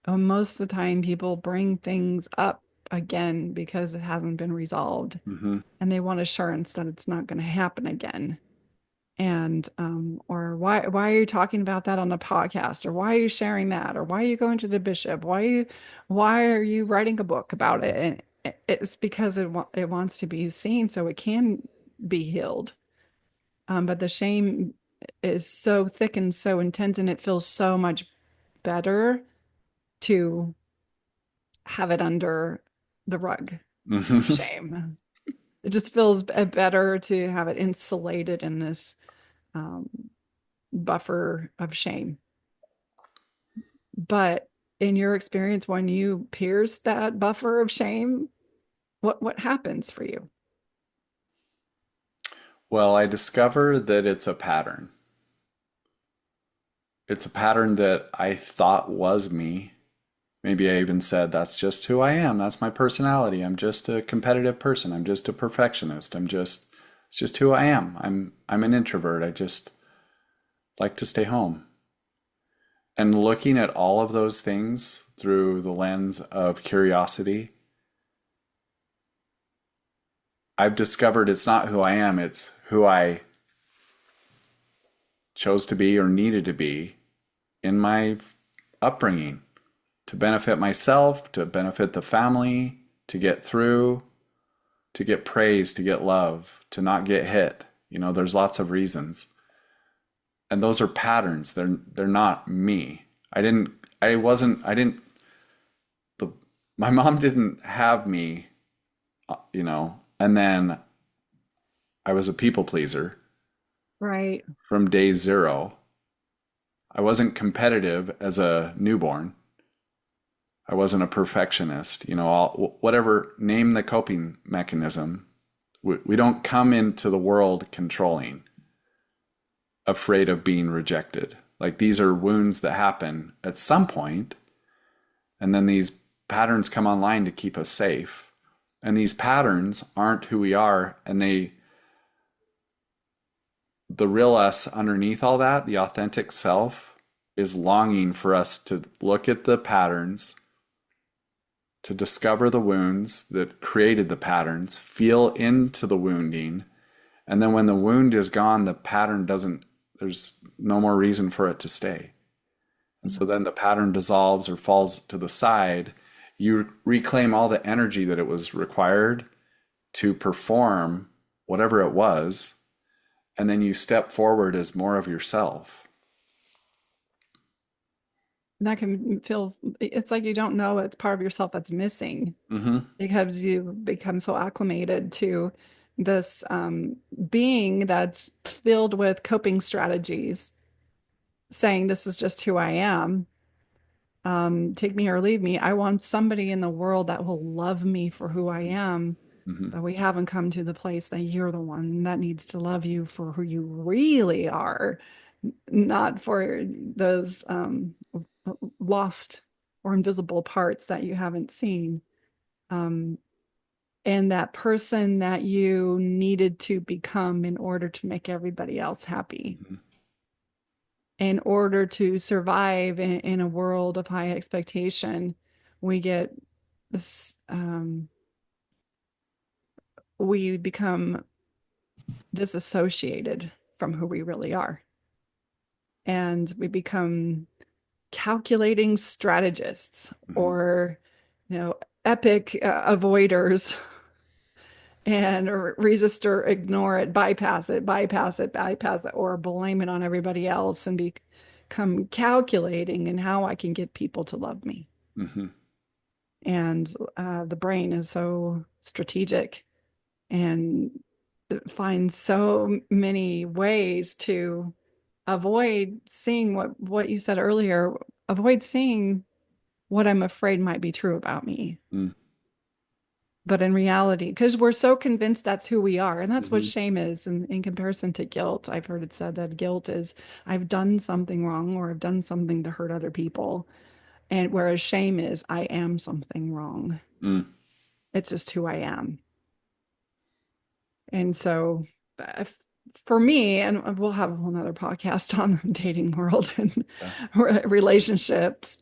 Most of the time, people bring things up again because it hasn't been resolved, mm-hmm, and they want assurance that it's not going to happen again. And or why are you talking about that on a podcast? Or why are you sharing that? Or why are you going to the bishop? Why are you writing a book about it? And it's because it wants to be seen so it can be healed. But the shame is so thick and so intense, and it feels so much better to have it under the rug of mm-hmm. shame. It just feels better to have it insulated in this um, buffer of shame. But in your experience, when you pierce that buffer of shame, what happens for you? Well, I discover that it's a pattern. It's a pattern that I thought was me. Maybe I even said, that's just who I am. That's my personality. I'm just a competitive person. I'm just a perfectionist. It's just who I am. I'm an introvert. I just like to stay home. And looking at all of those things through the lens of curiosity, I've discovered it's not who I am, it's who I chose to be or needed to be in my upbringing to benefit myself, to benefit the family, to get through, to get praise, to get love, to not get hit. There's lots of reasons. And those are patterns. They're not me. I didn't the my mom didn't have me, and then I was a people pleaser Right. from day zero. I wasn't competitive as a newborn. I wasn't a perfectionist. Whatever, name the coping mechanism. We don't come into the world controlling, afraid of being rejected. Like these are wounds that happen at some point, and then these patterns come online to keep us safe. And these patterns aren't who we are, and the real us underneath all that, the authentic self, is longing for us to look at the patterns, to discover the wounds that created the patterns, feel into the wounding, and then when the wound is gone, the pattern doesn't, there's no more reason for it to stay. And so then the pattern dissolves or falls to the side. You reclaim all the energy that it was required to perform whatever it was, and then you step forward as more of yourself. And that can feel, it's like you don't know it's part of yourself that's missing Mm-hmm. because you become so acclimated to this being that's filled with coping strategies, saying, this is just who I am. Take me or leave me. I want somebody in the world that will love me for who I am. Mm-hmm. But we haven't come to the place that you're the one that needs to love you for who you really are, not for those lost or invisible parts that you haven't seen. Um, and that person that you needed to become in order to make everybody else happy, Mm-hmm. in order to survive in a world of high expectation. We get this we become disassociated from who we really are. And we become calculating strategists Hmm. or, you know, epic avoiders and resist or ignore it, bypass it, bypass it, bypass it, or blame it on everybody else and become calculating in how I can get people to love me. Hmm. And the brain is so strategic and finds so many ways to avoid seeing what you said earlier, avoid seeing what I'm afraid might be true about me. But in reality, because we're so convinced that's who we are, and that's what Hmm. shame is in comparison to guilt. I've heard it said that guilt is I've done something wrong or I've done something to hurt other people. And whereas shame is I am something wrong. Mm. It's just who I am. And so if, for me, and we'll have a whole nother podcast on the dating world and Yeah. relationships.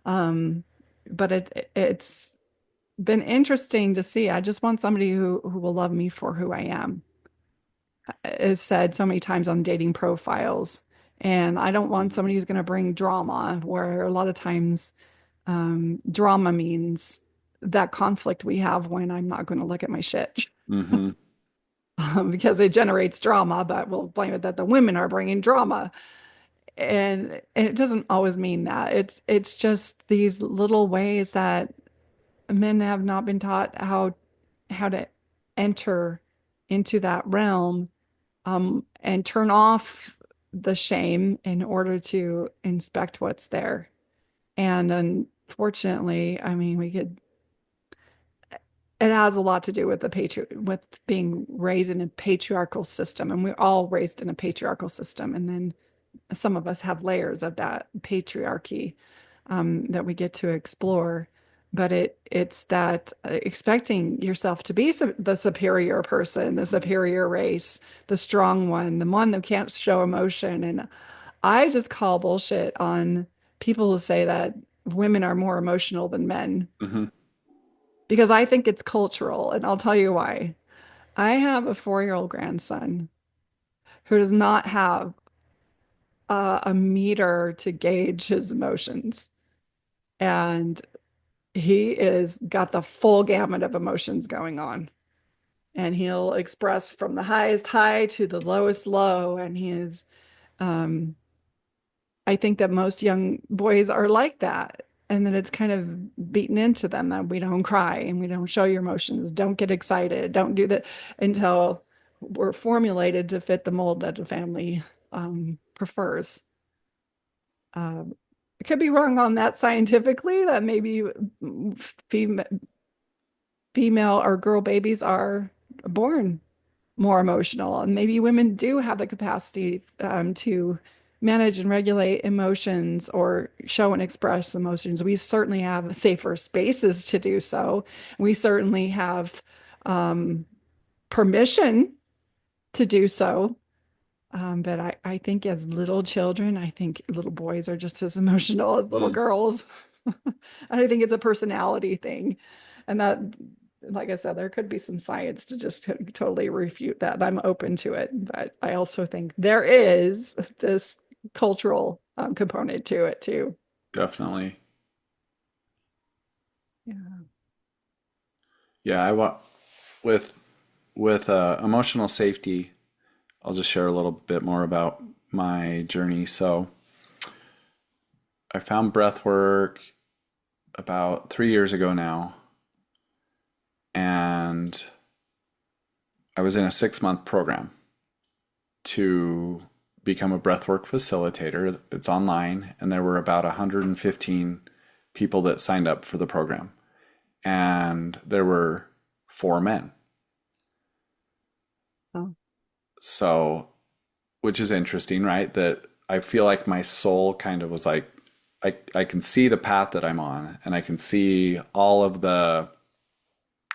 Um, but it's been interesting to see. I just want somebody who will love me for who I am. Is said so many times on dating profiles. And I don't want somebody who's going to bring drama, where a lot of times drama means that conflict we have when I'm not going to look at my shit. Hmm. Because it generates drama, but we'll blame it that the women are bringing drama. And it doesn't always mean that. It's just these little ways that men have not been taught how to enter into that realm and turn off the shame in order to inspect what's there. And unfortunately, I mean, we could it has a lot to do with with being raised in a patriarchal system, and we're all raised in a patriarchal system, and then some of us have layers of that patriarchy that we get to explore. But it's that expecting yourself to be the superior person, the superior race, the strong one that can't show emotion. And I just call bullshit on people who say that women are more emotional than men Hmm. because I think it's cultural, and I'll tell you why. I have a 4-year-old grandson who does not have a meter to gauge his emotions. And he is got the full gamut of emotions going on. And he'll express from the highest high to the lowest low. And he is, um, I think that most young boys are like that. And that it's kind of beaten into them that we don't cry and we don't show your emotions, don't get excited, don't do that until we're formulated to fit the mold that the family prefers. Um, I could be wrong on that scientifically, that maybe female, female or girl babies are born more emotional, and maybe women do have the capacity to manage and regulate emotions or show and express emotions. We certainly have safer spaces to do so. We certainly have um, permission to do so. But I think as little children, I think little boys are just as emotional as little Mm. girls. I think it's a personality thing. And that, like I said, there could be some science to just totally refute that. I'm open to it. But I also think there is this cultural component to it too. Definitely. Yeah. Yeah. With emotional safety. I'll just share a little bit more about my journey. So I found breath work about 3 years ago now, and I was in a 6 month program to become a breathwork facilitator. It's online, and there were about 115 people that signed up for the program, and there were 4 men. Oh, So, which is interesting, right? That I feel like my soul kind of was like, I can see the path that I'm on, and I can see all of the,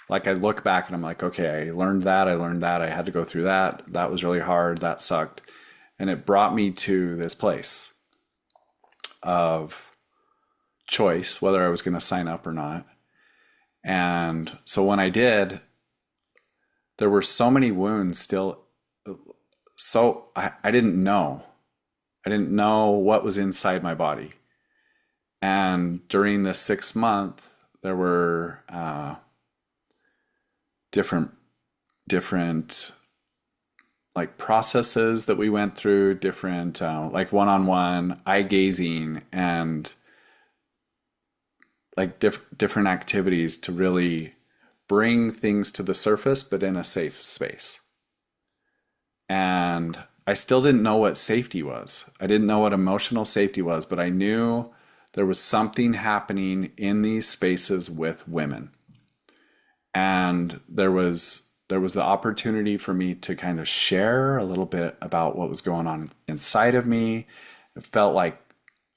like, I look back and I'm like, okay, I learned that, I had to go through that. That was really hard. That sucked. And it brought me to this place of choice, whether I was going to sign up or not. And so when I did, there were so many wounds still. So I didn't know. I didn't know what was inside my body. And during the 6 month, there were different like processes that we went through, different like one-on-one eye gazing and like different activities to really bring things to the surface, but in a safe space. And I still didn't know what safety was. I didn't know what emotional safety was, but I knew there was something happening in these spaces with women. And there was the opportunity for me to kind of share a little bit about what was going on inside of me. It felt like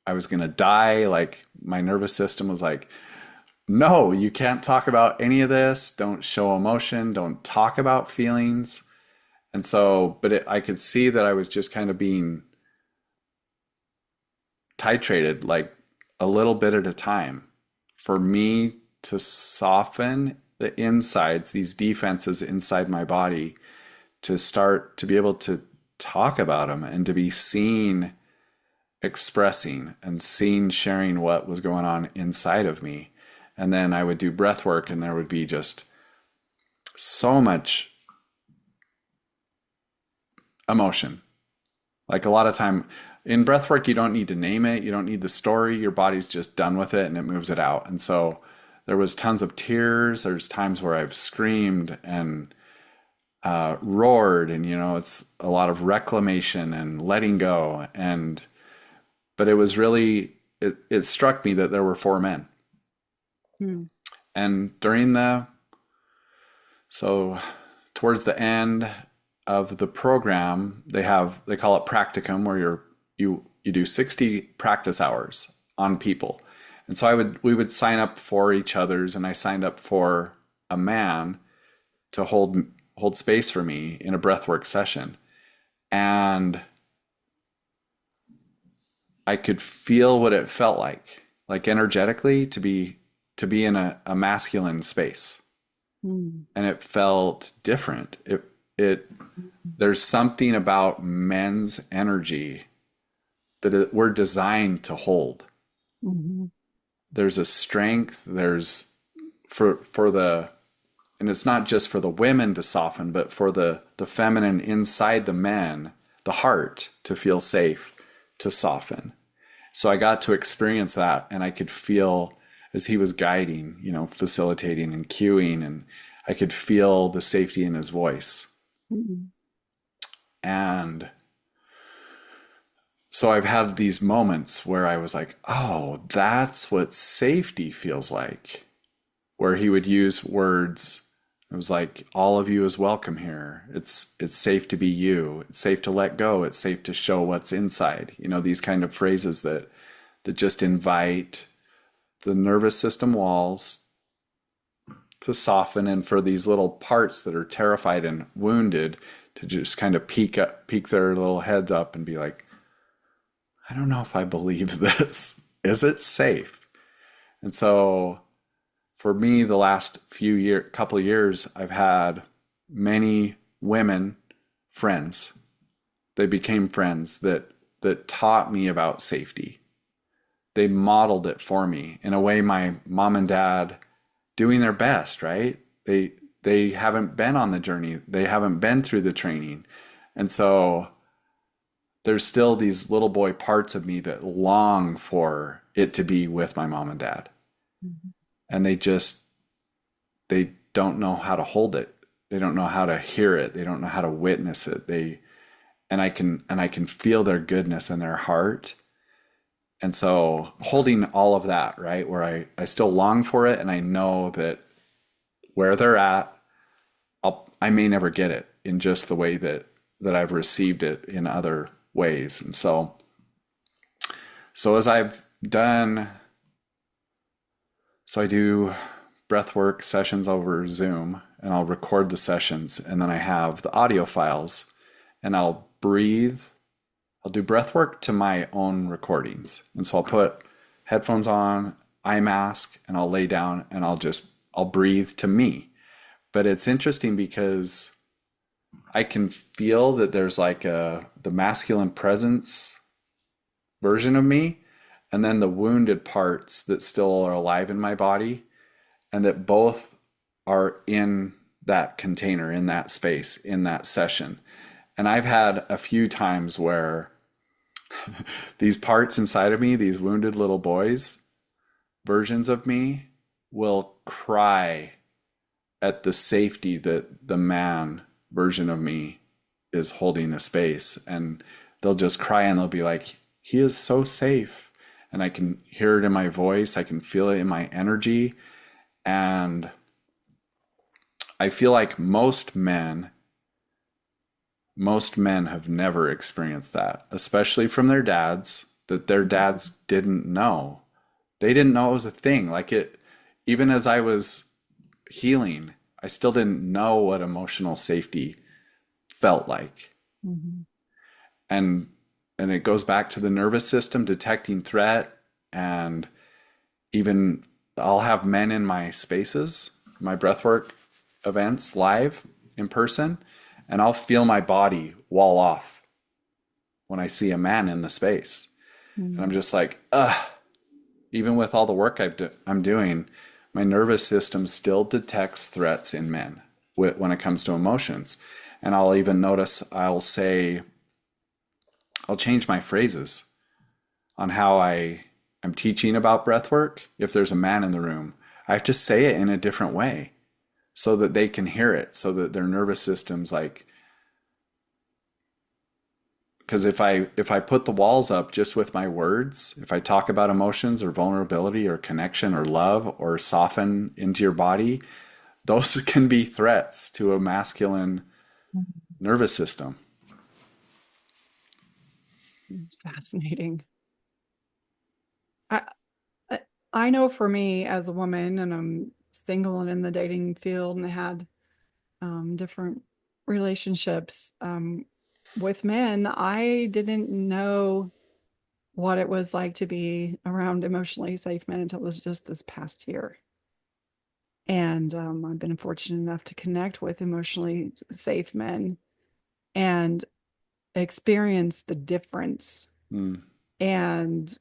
I was going to die. Like my nervous system was like, no, you can't talk about any of this. Don't show emotion. Don't talk about feelings. And so, but I could see that I was just kind of being titrated, like a little bit at a time, for me to soften the insides, these defenses inside my body, to start to be able to talk about them and to be seen expressing and seen sharing what was going on inside of me. And then I would do breath work, and there would be just so much emotion. Like a lot of time in breath work, you don't need to name it. You don't need the story. Your body's just done with it and it moves it out. And so there was tons of tears. There's times where I've screamed and roared, and it's a lot of reclamation and letting go. But it was really, it struck me that there were 4 men. Hmm. And so towards the end of the program, they call it practicum, where you do 60 practice hours on people. And so we would sign up for each other's, and I signed up for a man to hold space for me in a breathwork session. And I could feel what it felt like energetically to be in a masculine space. Hmm. And it felt different. There's something about men's energy that we're designed to hold. Mm-hmm. There's a strength, there's and it's not just for the women to soften, but for the feminine inside the men, the heart, to feel safe, to soften. So I got to experience that, and I could feel as he was guiding, facilitating and cueing, and I could feel the safety in his voice. Mm-hmm. And so I've had these moments where I was like, oh, that's what safety feels like, where he would use words. It was like, all of you is welcome here. It's safe to be you. It's safe to let go. It's safe to show what's inside. These kind of phrases that just invite the nervous system walls to soften, and for these little parts that are terrified and wounded to just kind of peek their little heads up and be like, I don't know if I believe this. Is it safe? And so for me, the last couple of years, I've had many women friends. They became friends that taught me about safety. They modeled it for me in a way. My mom and dad, doing their best, right? They haven't been on the journey. They haven't been through the training. And so there's still these little boy parts of me that long for it to be with my mom and dad. Mm-hmm. And they don't know how to hold it. They don't know how to hear it. They don't know how to witness it. And I can feel their goodness in their heart. And so holding all of that, right, where I still long for it, and I know that where they're at, I may never get it in just the way that I've received it in other ways. And so as I've done, so I do breathwork sessions over Zoom, and I'll record the sessions, and then I have the audio files, and I'll breathe. I'll do breath work to my own recordings. And so I'll put headphones on, eye mask, and I'll lay down, and I'll breathe to me. But it's interesting because I can feel that there's like the masculine presence version of me, and then the wounded parts that still are alive in my body, and that both are in that container, in that space, in that session. And I've had a few times where these parts inside of me, these wounded little boys, versions of me, will cry at the safety that the man version of me is holding the space. And they'll just cry and they'll be like, he is so safe. And I can hear it in my voice, I can feel it in my energy. And I feel like most men have never experienced that, especially from their dads, that their dads didn't know. They didn't know it was a thing. Like it, even as I was healing, I still didn't know what emotional safety felt like. Mhm. And and it goes back to the nervous system detecting threat. And even I'll have men in my spaces, my breathwork events live in person, and I'll feel my body wall off when I see a man in the space. And I'm Mhm. just like, ugh, even with all the work I'm doing, my nervous system still detects threats in men when it comes to emotions. And I'll even notice I'll change my phrases on how I'm teaching about breath work. If there's a man in the room, I have to say it in a different way so that they can hear it, so that their nervous system's like, because if I put the walls up just with my words, if I talk about emotions or vulnerability or connection or love or soften into your body, those can be threats to a masculine nervous system. It's fascinating. I, I I know for me as a woman, and I'm single and in the dating field, and I had different relationships with men. I didn't know what it was like to be around emotionally safe men until it was just this past year. And I've been fortunate enough to connect with emotionally safe men and experience the difference. Mm, And,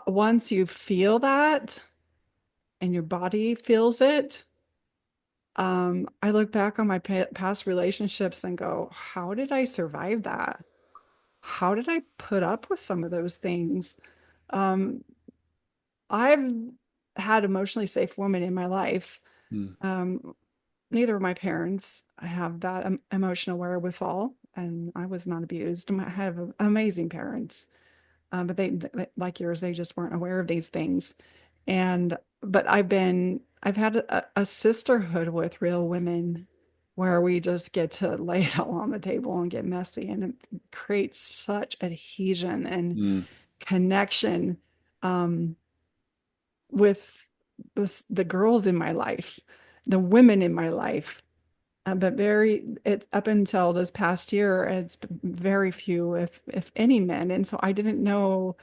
once you feel that and your body feels it, I look back on my past relationships and go, how did I survive that? How did I put up with some of those things? Um, I've had emotionally safe women in my life. mm, Um, Neither of my parents have that emotional wherewithal, and I was not abused. I have amazing parents, but like yours, they just weren't aware of these things. And but I've had a sisterhood with real women where we just get to lay it all on the table and get messy, and it creates such adhesion and mm, connection um, with the girls in my life, the women in my life. But it's up until this past year, it's very few, if any, men. And so I didn't know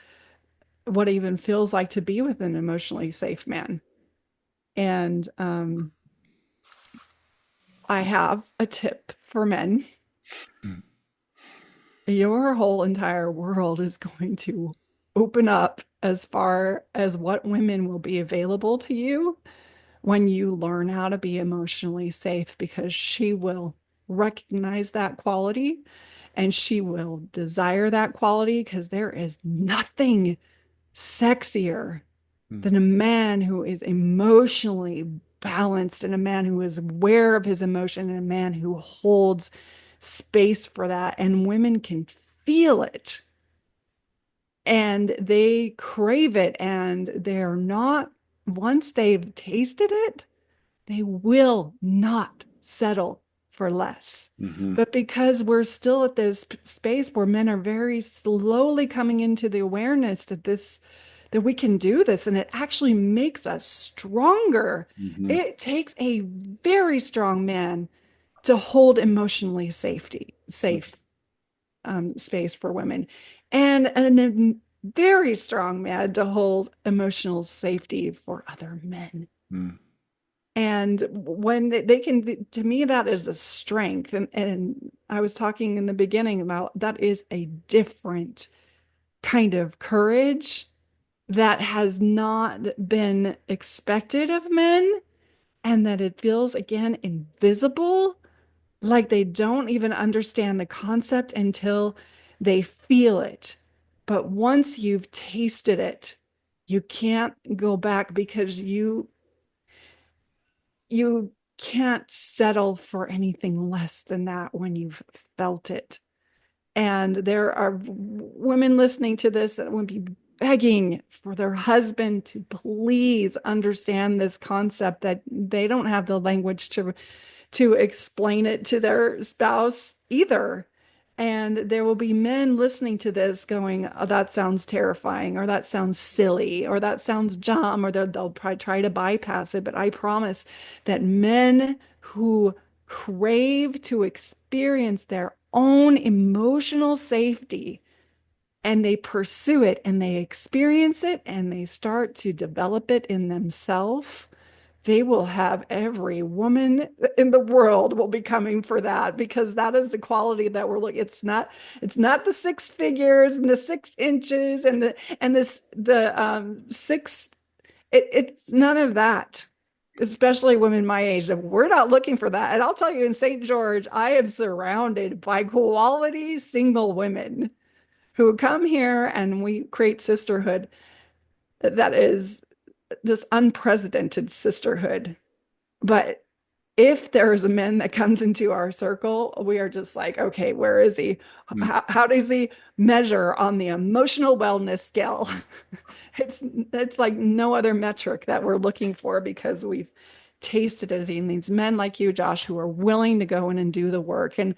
what it even feels like to be with an emotionally safe man. And I have a tip for men. Your whole entire world is going to open up as far as what women will be available to you when you learn how to be emotionally safe, because she will recognize that quality and she will desire that quality, because there is nothing sexier mm, than a man who is emotionally balanced and a man who is aware of his emotion and a man who holds space for that. And women can feel it and they crave it, and they're not, once they've tasted it, they will not settle for less. mhm, But because we're still at this space where men are very slowly coming into the awareness that we can do this, and it actually makes us stronger. mhm, It takes a very strong man to hold emotionally safe space for women, and a very strong man to hold emotional safety for other men. mm. And when they can, to me, that is a strength. And I was talking in the beginning about that is a different kind of courage that has not been expected of men, and that it feels again invisible, like they don't even understand the concept until they feel it. But once you've tasted it, you can't go back because you can't settle for anything less than that when you've felt it. And there are women listening to this that would be begging for their husband to please understand this concept, that they don't have the language to explain it to their spouse either. And there will be men listening to this going, oh, that sounds terrifying, or that sounds silly, or that sounds dumb, or they'll probably try to bypass it. But I promise that men who crave to experience their own emotional safety, and they pursue it and they experience it and they start to develop it in themselves, they will have every woman in the world will be coming for that, because that is the quality that we're looking. It's not the six figures and the 6 inches and this the six. It's none of that. Especially women my age, we're not looking for that. And I'll tell you, in St. George, I am surrounded by quality single women who come here, and we create sisterhood that is this unprecedented sisterhood. But if there is a man that comes into our circle, we are just like, okay, where is he? Mm, How does he measure on the emotional wellness scale? mm, It's like no other metric that we're looking for, because we've tasted it in these men like you, Josh, who are willing to go in and do the work. And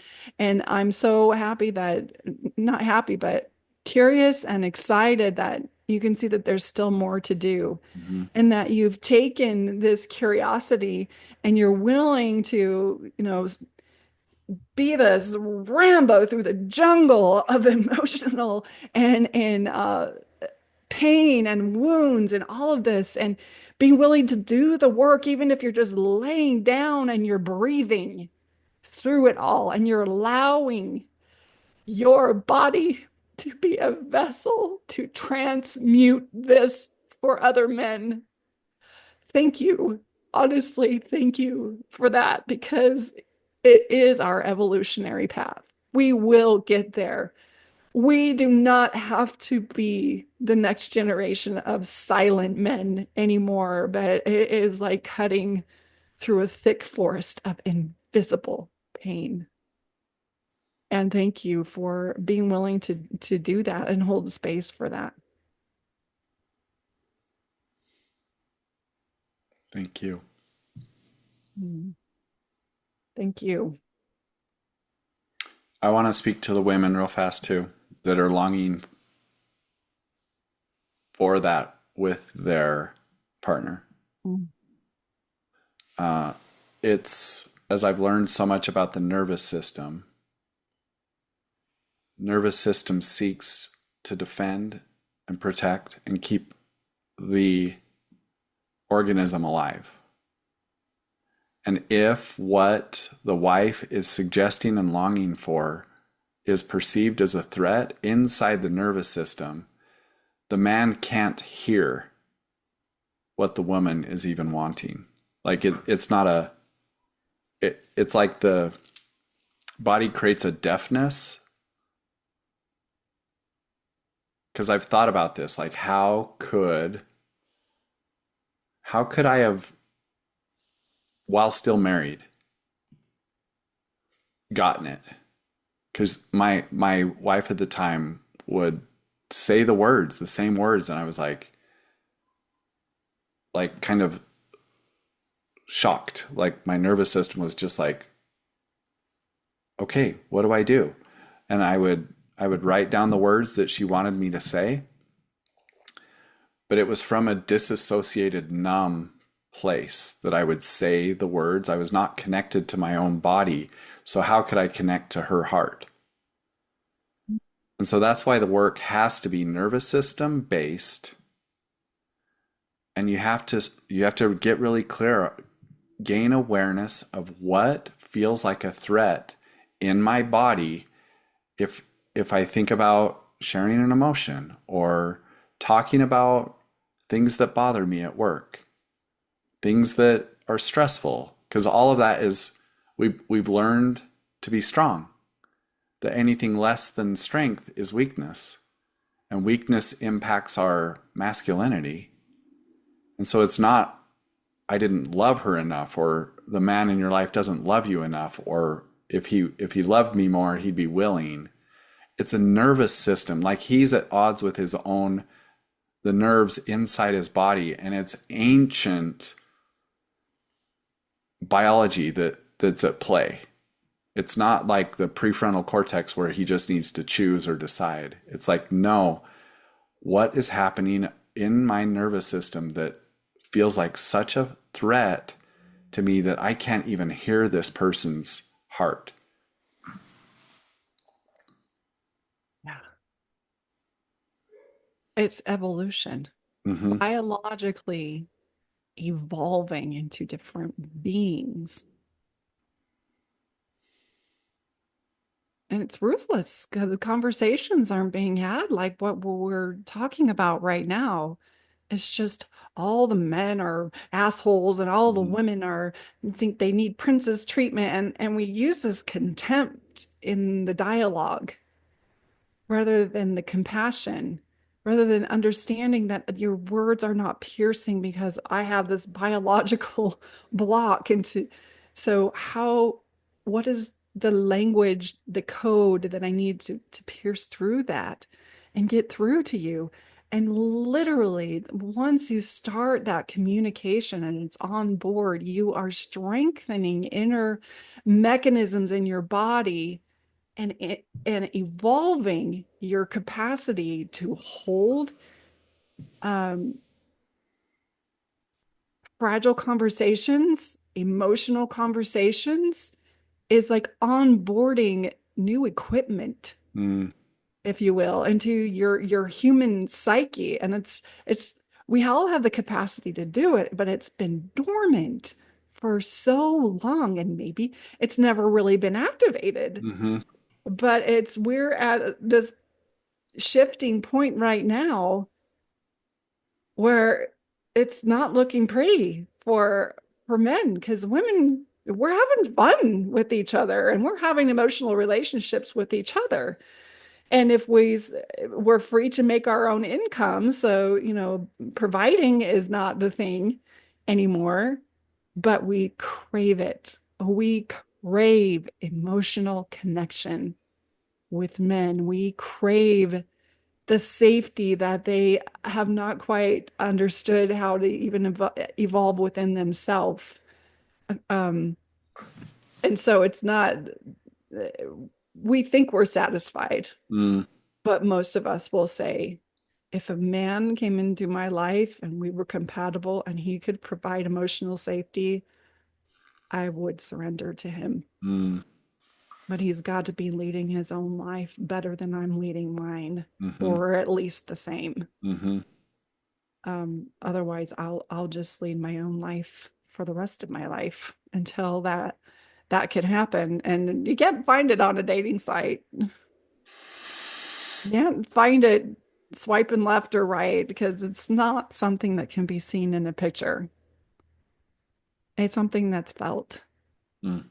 I'm so happy that, not happy, but curious and excited that you can see that there's still more to do, mhm. and that you've taken this curiosity and you're willing to, be this Rambo through the jungle of emotional and pain and wounds and all of this, and be willing to do the work, even if you're just laying down and you're breathing through it all, and you're allowing your body to be a vessel to transmute this for other men. Thank you. Honestly, thank you for that, because it is our evolutionary path. We will get there. We do not have to be the next generation of silent men anymore, but it is like cutting through a thick forest of invisible pain. And thank you for being willing to do that and hold space for that. Thank you. Mm. Thank you. I want to speak to the women real fast too that are longing for that with their partner. Mm. It's as I've learned so much about the nervous system seeks to defend and protect and keep the organism alive. And if what the wife is suggesting and longing for is perceived as a threat inside the nervous system, the man can't hear what the woman is even wanting. Like it's not it's like the body creates a deafness. Because I've thought about this, like how could I have, while still married, gotten it? Because my wife at the time would say the same words, and I was like kind of shocked. Like my nervous system was just like, okay, what do I do? And I would write down the words that she wanted me to say, but it was from a disassociated, numb place that I would say the words. I was not connected to my own body. So how could I connect to her heart? And so that's why the work has to be nervous system based. And you have to get really clear gain awareness of what feels like a threat in my body if I think about sharing an emotion or talking about things that bother me at work, things that are stressful, because all of that is we've learned to be strong. That anything less than strength is weakness, and weakness impacts our masculinity. And so it's not I didn't love her enough, or the man in your life doesn't love you enough, or if he loved me more, he'd be willing. It's a nervous system. Like he's at odds with his own, the nerves inside his body, and it's ancient biology that's at play. It's not like the prefrontal cortex where he just needs to choose or decide. It's like, no, what is happening in my nervous system that feels like such a threat to me that I can't even hear this person's heart? Yeah. It's evolution, Mm-hmm. biologically evolving into different beings. And it's ruthless because the conversations aren't being had like what we're talking about right now. It's just all the men are assholes and all the Mm-hmm. women are think they need princess treatment, and we use this contempt in the dialogue rather than the compassion, rather than understanding that your words are not piercing because I have this biological block into. So how, what is the language, the code that I need to pierce through that and get through to you? And literally, once you start that communication and it's on board, you are strengthening inner mechanisms in your body and evolving your capacity to hold um, fragile conversations, emotional conversations is like onboarding new equipment, Mm-hmm. if you will, into your human psyche. And it's we all have the capacity to do it, but it's been dormant for so long, and maybe it's never really been activated. Mm-hmm. But it's we're at this shifting point right now where it's not looking pretty for men, because women, we're having fun with each other and we're having emotional relationships with each other. And if we're free to make our own income, so providing is not the thing anymore, but we crave it. We crave emotional connection with men. We crave the safety that they have not quite understood how to even evolve within themselves. Um, and so it's not, we think we're satisfied, Mm-hmm. but most of us will say, if a man came into my life and we were compatible and he could provide emotional safety, I would surrender to him. But he's got to be leading his own life better than I'm leading mine, Mm-hmm. or at least the same. Mm-hmm. Otherwise, I'll just lead my own life for the rest of my life until that can happen. And you can't find it on a dating site. You can't find it swiping left or right because it's not something that can be seen in a picture. It's something that's felt. Mm.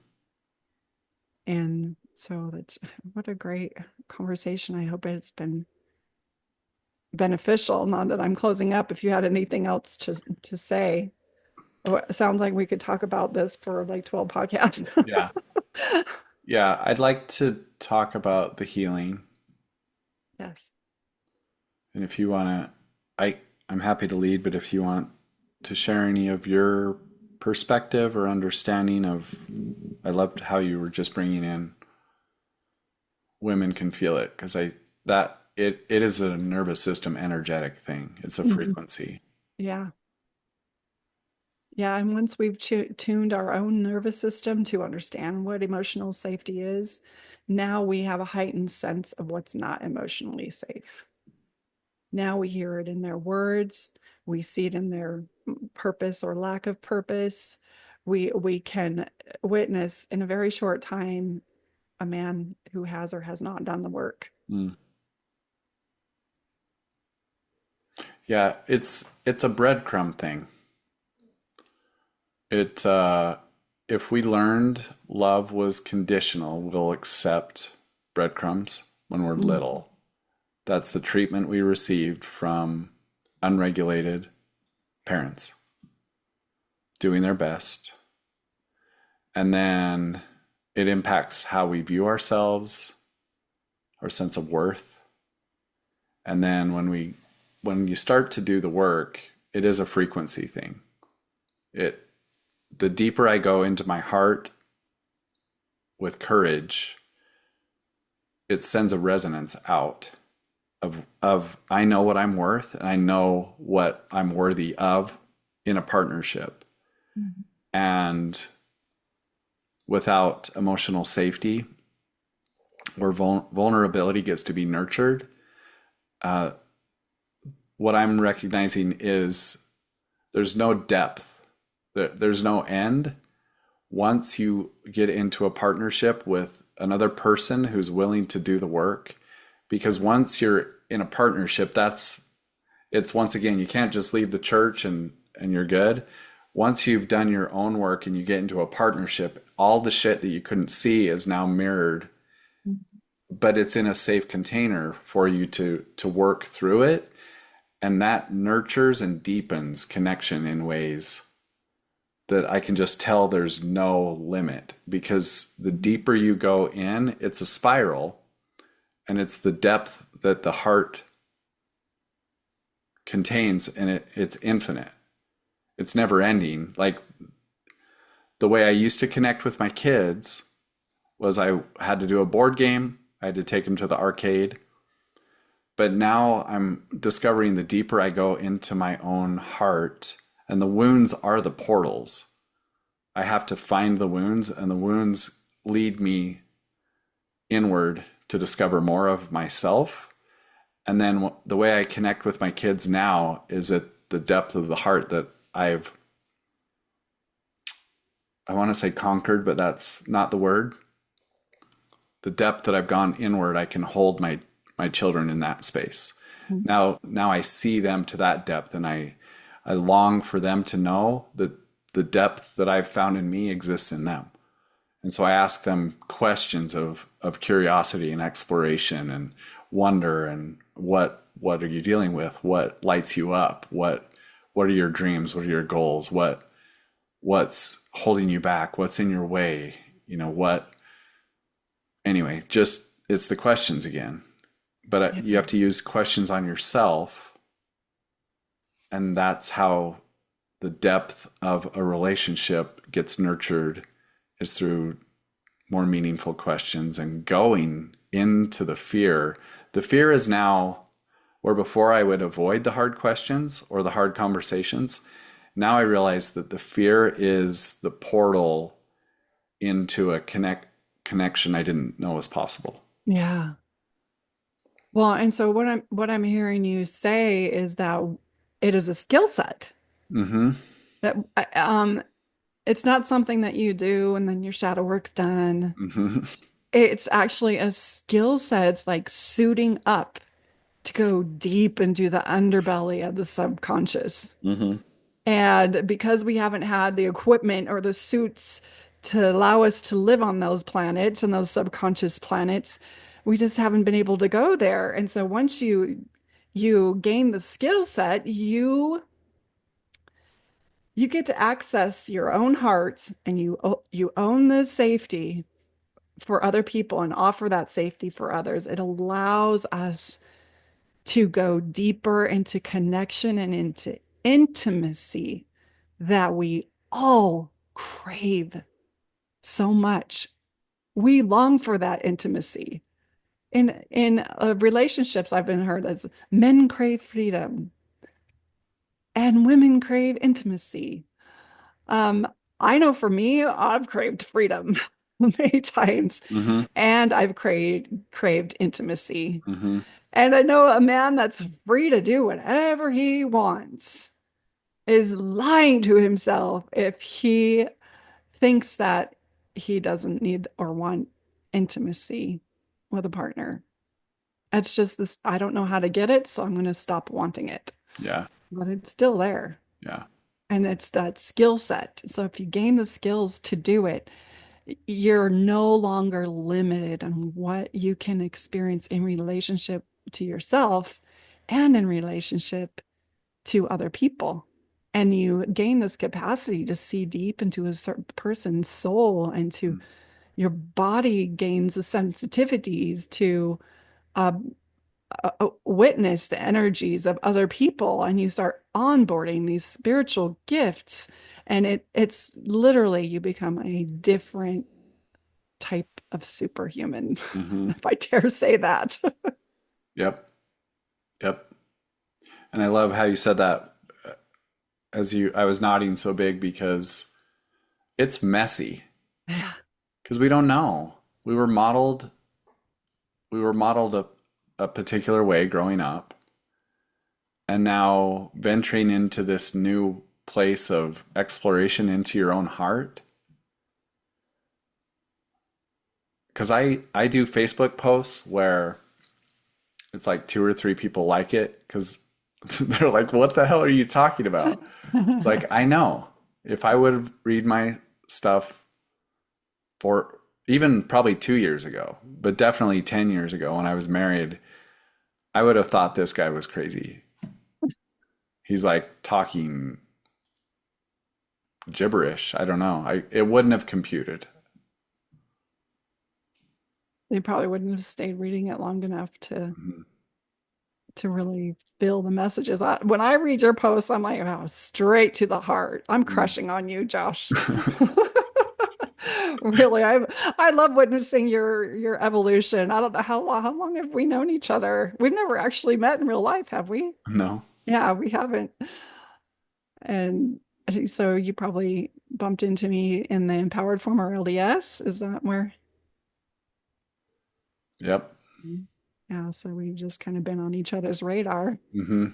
And so that's what a great conversation. I hope it's been beneficial. Not that I'm closing up. If you had anything else to say. Oh, it sounds like we could talk about this for like 12 podcasts. Yeah. Yeah. I'd like to talk about the healing. Yes. And if you want to, I'm happy to lead, but if you want to share any of your perspective or understanding of, I loved how you were just bringing in women can feel it, because it is a nervous system energetic thing. It's a Mhm. frequency. Yeah. Yeah. And once we've tuned our own nervous system to understand what emotional safety is, now we have a heightened sense of what's not emotionally safe. Now we hear it in their words, we see it in their purpose or lack of purpose. we can witness in a very short time a man who has or has not done the work. Mm. Yeah, it's a breadcrumb thing. It if we learned love was conditional, we'll accept breadcrumbs when we're Mhm. little. That's the treatment we received from unregulated parents doing their best. And then it impacts how we view ourselves, our sense of worth. And then when you start to do the work, it is a frequency thing. It the deeper I go into my heart with courage, it sends a resonance out of I know what I'm worth and I know what I'm worthy of in a partnership. Mhm. And without emotional safety, where vulnerability gets to be nurtured, uh, what I'm recognizing is there's no depth, there's no end. Once you get into a partnership with another person who's willing to do the work, because once you're in a partnership, it's once again, you can't just leave the church and you're good. Once you've done your own work and you get into a partnership, all the shit that you couldn't see is now mirrored, but it's in a safe container for you to work through it, and that nurtures and deepens connection in ways that I can just tell there's no limit, because the deeper you go in, it's a spiral, and it's the depth that the heart contains, and it's infinite. It's never ending. Like the way I used to connect with my kids was I had to do a board game, I had to take them to the arcade. But now I'm discovering the deeper I go into my own heart, and the wounds are the portals. I have to find the wounds, and the wounds lead me inward to discover more of myself. And then the way I connect with my kids now is at the depth of the heart that I want to say conquered, but that's not the word. The depth that I've gone inward, I can hold my children in that space. Mhm. Now I see them to that depth, and I long for them to know that the depth that I've found in me exists in them. And so I ask them questions of curiosity and exploration and wonder, and what are you dealing with? What lights you up? What are your dreams? What are your goals? What's holding you back? What's in your way? You know, what anyway, just it's the questions again. But Yeah. you have to use questions on yourself, and that's how the depth of a relationship gets nurtured, is through more meaningful questions and going into the fear. The fear is now where before I would avoid the hard questions or the hard conversations. Now I realize that the fear is the portal into a connection I didn't know was possible. Yeah. Well, and so what I'm hearing you say is that it is a skill set Mm-hmm. that it's not something that you do and then your shadow work's done. Mm-hmm. It's actually a skill set. It's like suiting up to go deep into the underbelly of the subconscious. Mm-hmm. And because we haven't had the equipment or the suits to allow us to live on those planets and those subconscious planets, we just haven't been able to go there. And so once you gain the skill set, you get to access your own heart, and you own the safety for other people and offer that safety for others. It allows us to go deeper into connection and into intimacy that we all crave so much. We long for that intimacy. In relationships, I've been heard as men crave freedom and women crave intimacy. Um, I know for me, I've craved freedom many times, Mm-hmm. and I've craved intimacy. Mm-hmm. And I know a man that's free to do whatever he wants is lying to himself if he thinks that he doesn't need or want intimacy with a partner. It's just this, I don't know how to get it, so I'm going to stop wanting it. Yeah. But it's still there. Yeah. And it's that skill set. So if you gain the skills to do it, you're no longer limited on what you can experience in relationship to yourself and in relationship to other people. And you gain this capacity to see deep into a certain person's soul, and to your body gains the sensitivities to uh, witness the energies of other people, and you start onboarding these spiritual gifts, and it's literally you become a different type of superhuman, Mm-hmm. if I dare say that. Yep. Yep. And I love how you said that I was nodding so big because it's messy Yeah. because we don't know. We were modeled, we were modeled a particular way growing up. And now venturing into this new place of exploration into your own heart. Because I do Facebook posts where it's like two or three people like it because they're like, what the hell are you talking about? It's like, I know. If I would read my stuff for even probably 2 years ago, but definitely 10 years ago when I was married, I would have thought this guy was crazy. He's like talking gibberish. I don't know. It wouldn't have computed. They probably wouldn't have stayed reading it long enough Mhm. to really feel the messages. When I read your posts, I'm like, oh, straight to the heart. I'm crushing on you, Josh. Really, I love witnessing your evolution. I don't know how long have we known each other? We've never actually met in real life, have we? No. Yeah, we haven't. And I think so you probably bumped into me in the empowered former LDS. Is that where? Yep. Yeah, so we've just kind of been on each other's radar. Hmm.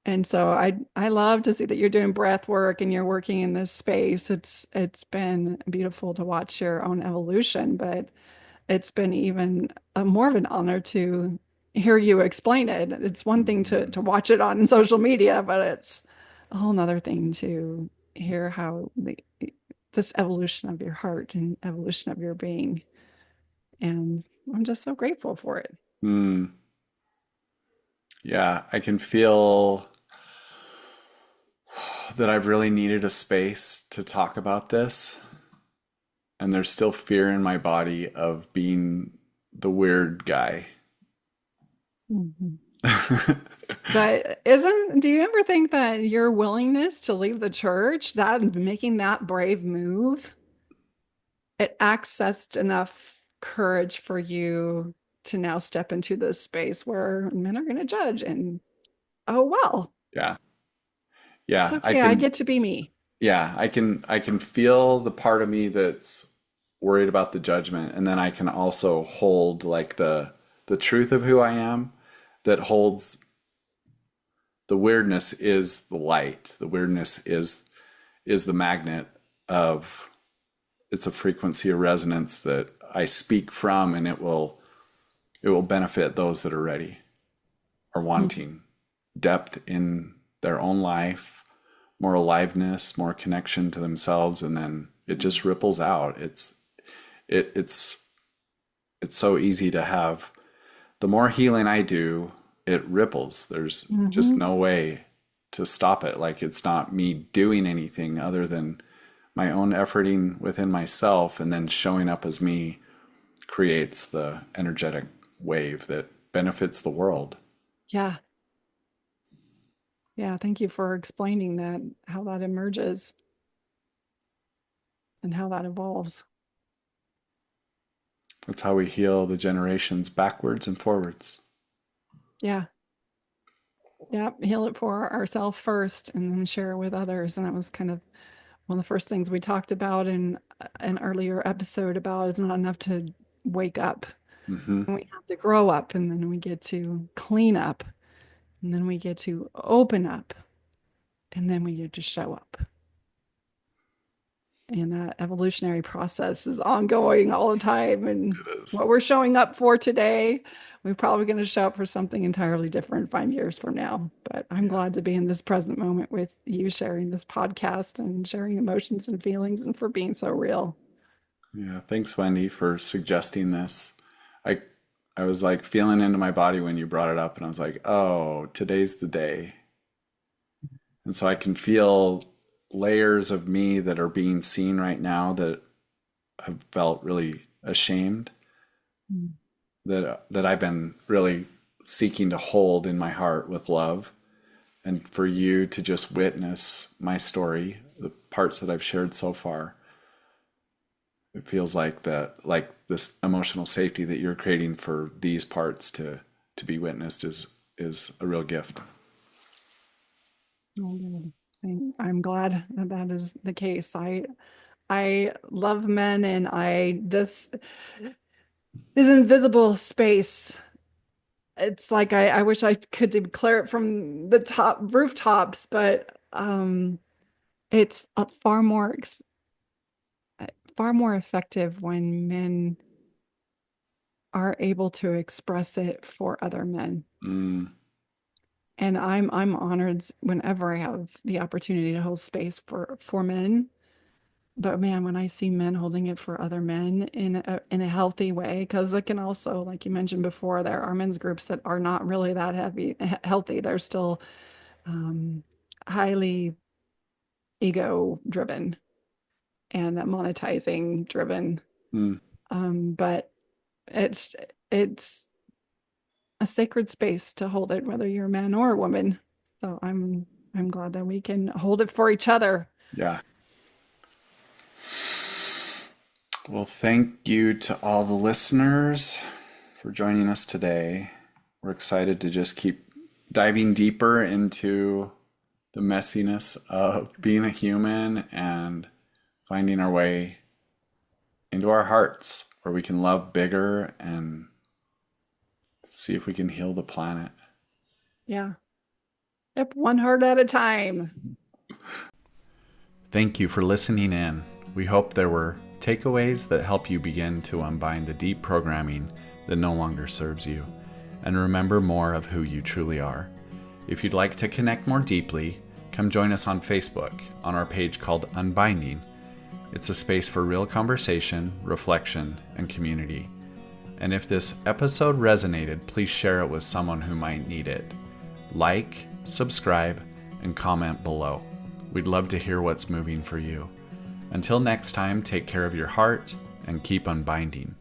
And so I love to see that you're doing breath work and you're working in this space. It's been beautiful to watch your own evolution, but it's been even more of an honor to hear you explain it. It's one thing to watch it on social media, but it's a whole nother thing to hear how this evolution of your heart and evolution of your being. And I'm just so grateful for it. Mm. Yeah, I can feel that I've really needed a space to talk about this. And there's still fear in my body of being the weird guy. Mhm. But do you ever think that your willingness to leave the church, that making that brave move, it accessed enough courage for you to now step into this space where men are going to judge, and oh well, Yeah. it's Yeah, okay. I get to be me. I can feel the part of me that's worried about the judgment, and then I can also hold like the truth of who I am that holds the weirdness is the light. The weirdness is the magnet of it's a frequency of resonance that I speak from, and it will benefit those that are ready or Mhm. wanting depth in their own life, more aliveness, more connection to themselves, and then it just ripples out. It, it's it's so easy to have. The more healing I do, it ripples. There's just Mhm. no way to stop it. Like it's not me doing anything other than my own efforting within myself, and then showing up as me creates the energetic wave that benefits the world. Yeah. Yeah. Thank you for explaining that, how that emerges and how that evolves. That's how we heal the generations backwards and forwards. Yeah. Yeah. Heal it for ourselves first and then share it with others. And that was kind of one of the first things we talked about in an earlier episode about it's not enough to wake up. Hmm. We have to grow up, and then we get to clean up, and then we get to open up, and then we get to show up. And that evolutionary process is ongoing all the time. And It is. what we're showing up for today, we're probably going to show up for something entirely different 5 years from now. But I'm Yeah. glad to be in this present moment with you, sharing this podcast and sharing emotions and feelings, and for being so real. Yeah. Thanks, Wendi, for suggesting this. I I was like feeling into my body when you brought it up, and I was like, oh, today's the day. And so I can feel layers of me that are being seen right now that have felt really ashamed, Mm. that I've been really seeking to hold in my heart with love. And for you to just witness my story, the parts that I've shared so far, it feels like that, like this emotional safety that you're creating for these parts to be witnessed is a real gift. Oh, good. I'm glad that that is the case. I love men, and I this is invisible space. It's like I wish I could declare it from the top rooftops, but it's far more effective when men are able to express it for other men. Mm, And I'm honored whenever I have the opportunity to hold space for men. But man, when I see men holding it for other men in a healthy way, because it can also, like you mentioned before, there are men's groups that are not really that healthy. They're still um, highly ego driven and monetizing driven. mm, But it's it's a sacred space to hold it, whether you're a man or a woman. So I'm glad that we can hold it for each other. yeah. Well, thank you to all the listeners for joining us today. We're excited to just keep diving deeper into the messiness of being a human and finding our way into our hearts where we can love bigger and see if we can heal the planet. Yeah. Yep, one heart at a time. Thank you for listening in. We hope there were takeaways that help you begin to unbind the deep programming that no longer serves you and remember more of who you truly are. If you'd like to connect more deeply, come join us on Facebook on our page called Unbinding. It's a space for real conversation, reflection, and community. And if this episode resonated, please share it with someone who might need it. Like, subscribe, and comment below. We'd love to hear what's moving for you. Until next time, take care of your heart and keep unbinding.